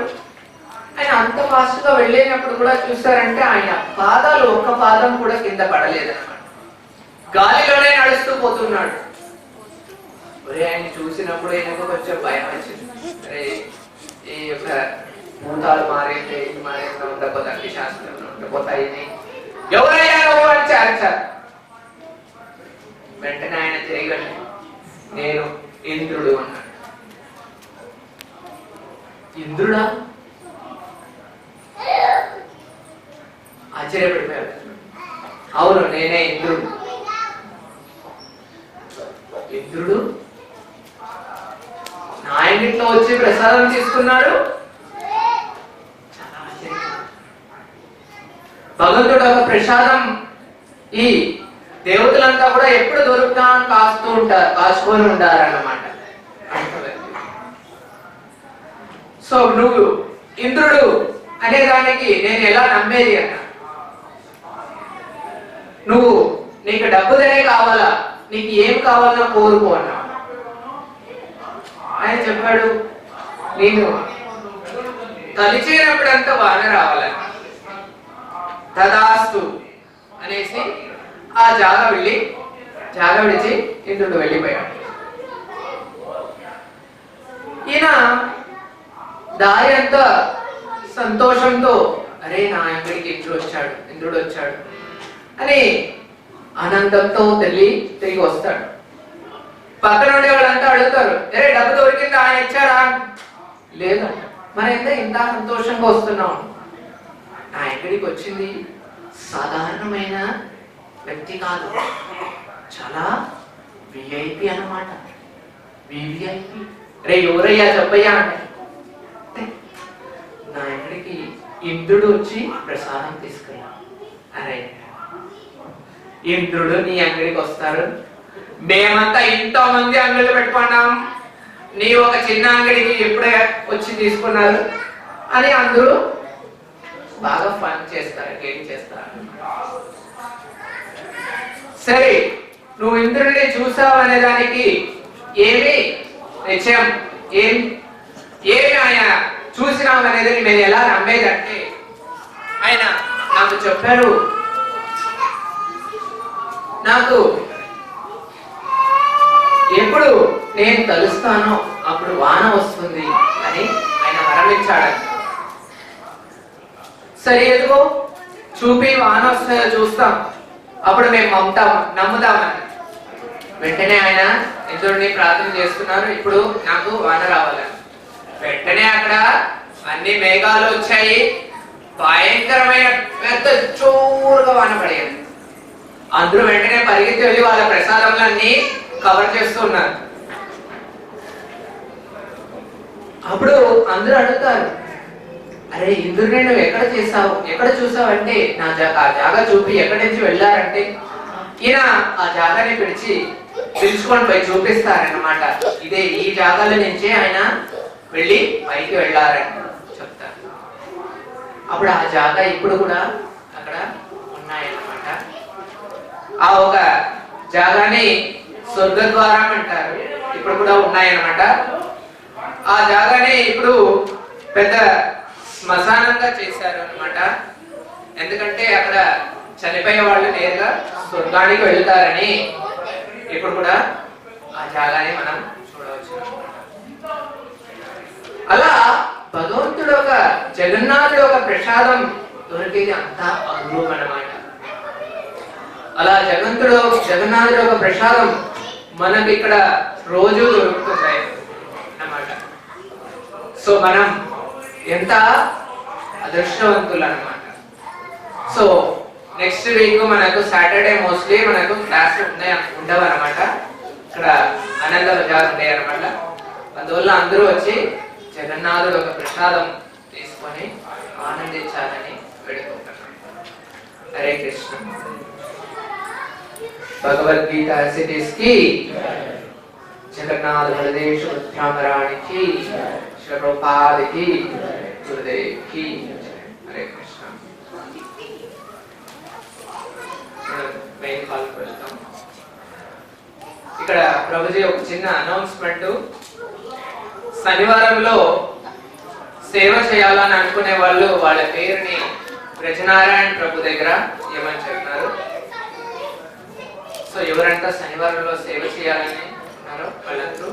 ఆయన అంత ఫాస్ట్ గా వెళ్ళేటప్పుడు కూడా చూస్తారంటే ఆయన పాదాలు ఒక్క పాదం కూడా కింద పడలేదన్నమాట. గాలిలోనే నడుస్తూ పోతున్నాడు. ఆయన చూసినప్పుడు ఆయనకు కొంచెం భయం వచ్చింది. అరే ఈ యొక్క భూతాలు మారేంటే ఉండకపోతే శాస్త్రంలో ఉండకపోతాయి, ఎవరైనా అని అరిచారు. వెంటనే ఆయన తిరిగి వెళ్ళి నేను ఇంద్రుడు అన్నాడు. ఇంద్రుడా? ఆశ్చర్యపడిపోయాడు. అవును, నేనే ఇంద్రుడు. ఇంద్రుడు నా ఇంట్లో వచ్చి ప్రసాదం తీసుకున్నాడు. చాలా ఆశ్చర్యం. భగవంతుడు ఒక ప్రసాదం ఈ దేవతలంతా కూడా ఎప్పుడు దొరుకుతా అని కాచుకొని ఉంటారన్నమాట. సో నువ్వు ఇంద్రుడు అనే దానికి నేను ఎలా నమ్మేది అన్నా, నువ్వు నీకు డబ్బుదనే కావాలా, నీకు ఏం కావాలన్నా కోరుకో అన్నా. ఆయన చెప్పాడు, నేను తలిచేటప్పుడంతా బాగా రావాలని. తదాస్తు అనేసి ఆ జాగా విడిచి ఇంద్రుడు వెళ్ళిపోయాడు. ఈయన దారి అంతా సంతోషంతో అరే నా అంగడికి ఇంద్రుడు వచ్చాడు అని ఆనందంతో తిరిగి వస్తాడు. పక్కన ఉండే వాళ్ళంతా అడుగుతారు, అరే డబ్బు దొరికిందా, ఆయన ఇచ్చారా? లేదంట. మరి ఇంత సంతోషంగా వస్తున్నావు? నా అంగడికి వచ్చింది సాధారణమైన వ్యక్తి కాదు, చాలా విఐపి అన్నమాట. వివిఐపి. రే ఎవరయ్యా చెప్పయ్యా అంటే నా ఇంటికి ఇంద్రుడు వచ్చి ప్రసాదం తీసుకున్నా. అరే ఇంద్రుడు నీ అంగడికి వస్తారు, మేమంతా ఎంతో మంది అంగడిలో పెట్టుకున్నాం, నీ ఒక చిన్న అంగడికి ఎప్పుడే వచ్చి తీసుకున్నారు అని అందరూ బాగా ఫన్ చేస్తారు, గేమ్ చేస్తారు. సరే, నువ్వు ఇంద్రుడిని చూసావు అనే దానికి ఏమి నిశ్చయం, ఏమి ఆయన చూసినావు అనేది నేను ఎలా నమ్మేదంటే, ఆయన నాకు చెప్పారు, నాకు ఎప్పుడు నేను తలుస్తానో అప్పుడు వాన వస్తుంది అని ఆయన వరమిచ్చాడు. సరే ఎదుగో చూపి వాన వస్తుందో చూస్తాం, అప్పుడు మేము నమ్ముతామని వెంటనే ఆయన ఇంద్రుడిని ప్రార్థన చేస్తున్నారు, ఇప్పుడు నాకు వాన రావాలని. వెంటనే అక్కడ అన్ని మేఘాలు వచ్చాయి, భయంకరమైన పెద్ద జోరుగా వాన పడేది. అందరూ వెంటనే పరిగెత్తి వెళ్ళి వాళ్ళ ప్రసాదములన్నీ కవర్ చేస్తున్నారు. అప్పుడు అందరూ అడుగుతారు, అరే ఇంద్రుడిని నువ్వు ఎక్కడ చేసావు, ఎక్కడ చూసావు అంటే ఆ జాగా చూపి ఎక్కడి నుంచి వెళ్ళారంటే ఈయన ఆ జాగాని పిలుచుకొని పోయి చూపిస్తారన్నమాట. ఇదే ఈ జాగాల నుంచే ఆయన వెళ్ళి పైకి వెళ్ళారని చెప్తారు. అప్పుడు ఆ జాగా ఇప్పుడు కూడా అక్కడ ఉన్నాయన్నమాట. ఆ ఒక జాగాని స్వర్గద్వారం అంటారు, ఇప్పుడు కూడా ఉన్నాయన్నమాట. ఆ జాగాని ఇప్పుడు పెద్ద శ్మశానంగా చేశారు అన్నమాట. ఎందుకంటే అక్కడ చనిపోయే వాళ్ళు నేరుగా స్వర్గానికి వెళ్తారని ఇప్పుడు కూడా ఆ జాగాని మనం చూడవచ్చు. అలా భగవంతుడు ఒక జగన్నాథుడు ఒక ప్రసాదం దొరికేది అంతా అద్భుతం అన్నమాట. అలా జగన్నాథుడు ఒక ప్రసాదం మనకి ఇక్కడ రోజు దొరుకుతున్నాయి అన్నమాట. సో మనం ఎంత అదృష్టవంతులు అన్నమాట. సో నెక్స్ట్ వీక్ మనకు సాటర్డే మోస్ట్లీ మనకు క్లాస్ ఉండవు అనమాట. ఇక్కడ ఆనంద బజార్ ఉండే అనమాట. అందువల్ల అందరూ వచ్చి జగన్నాథుడు ఒక ప్రసాదం తీసుకొని ఆనందించాలని వేడుకుంటున్నాం. హరే కృష్ణ. భగవద్గీత సిటీస్ కి, జగన్నాథ బలదేశ ఉద్భ్రామరాణి కి, శ్రీ ప్రభుపాద కి, గురుదేవ్ కి. హరే కృష్ణ. మెయిన్ కాల్ వెళ్తాం. ఇక్కడ ప్రభుజీ ఒక చిన్న అనౌన్స్మెంట్. శనివారంలో సేవ చేయాలని అనుకునే వాళ్ళు వాళ్ళ పేరుని బ్రజనారాయణ ప్రభు దగ్గర ఏమని చెప్తున్నారు. సో ఎవరంతా శనివారంలో సేవ చేయాలని ఉన్నారో వాళ్ళందరూ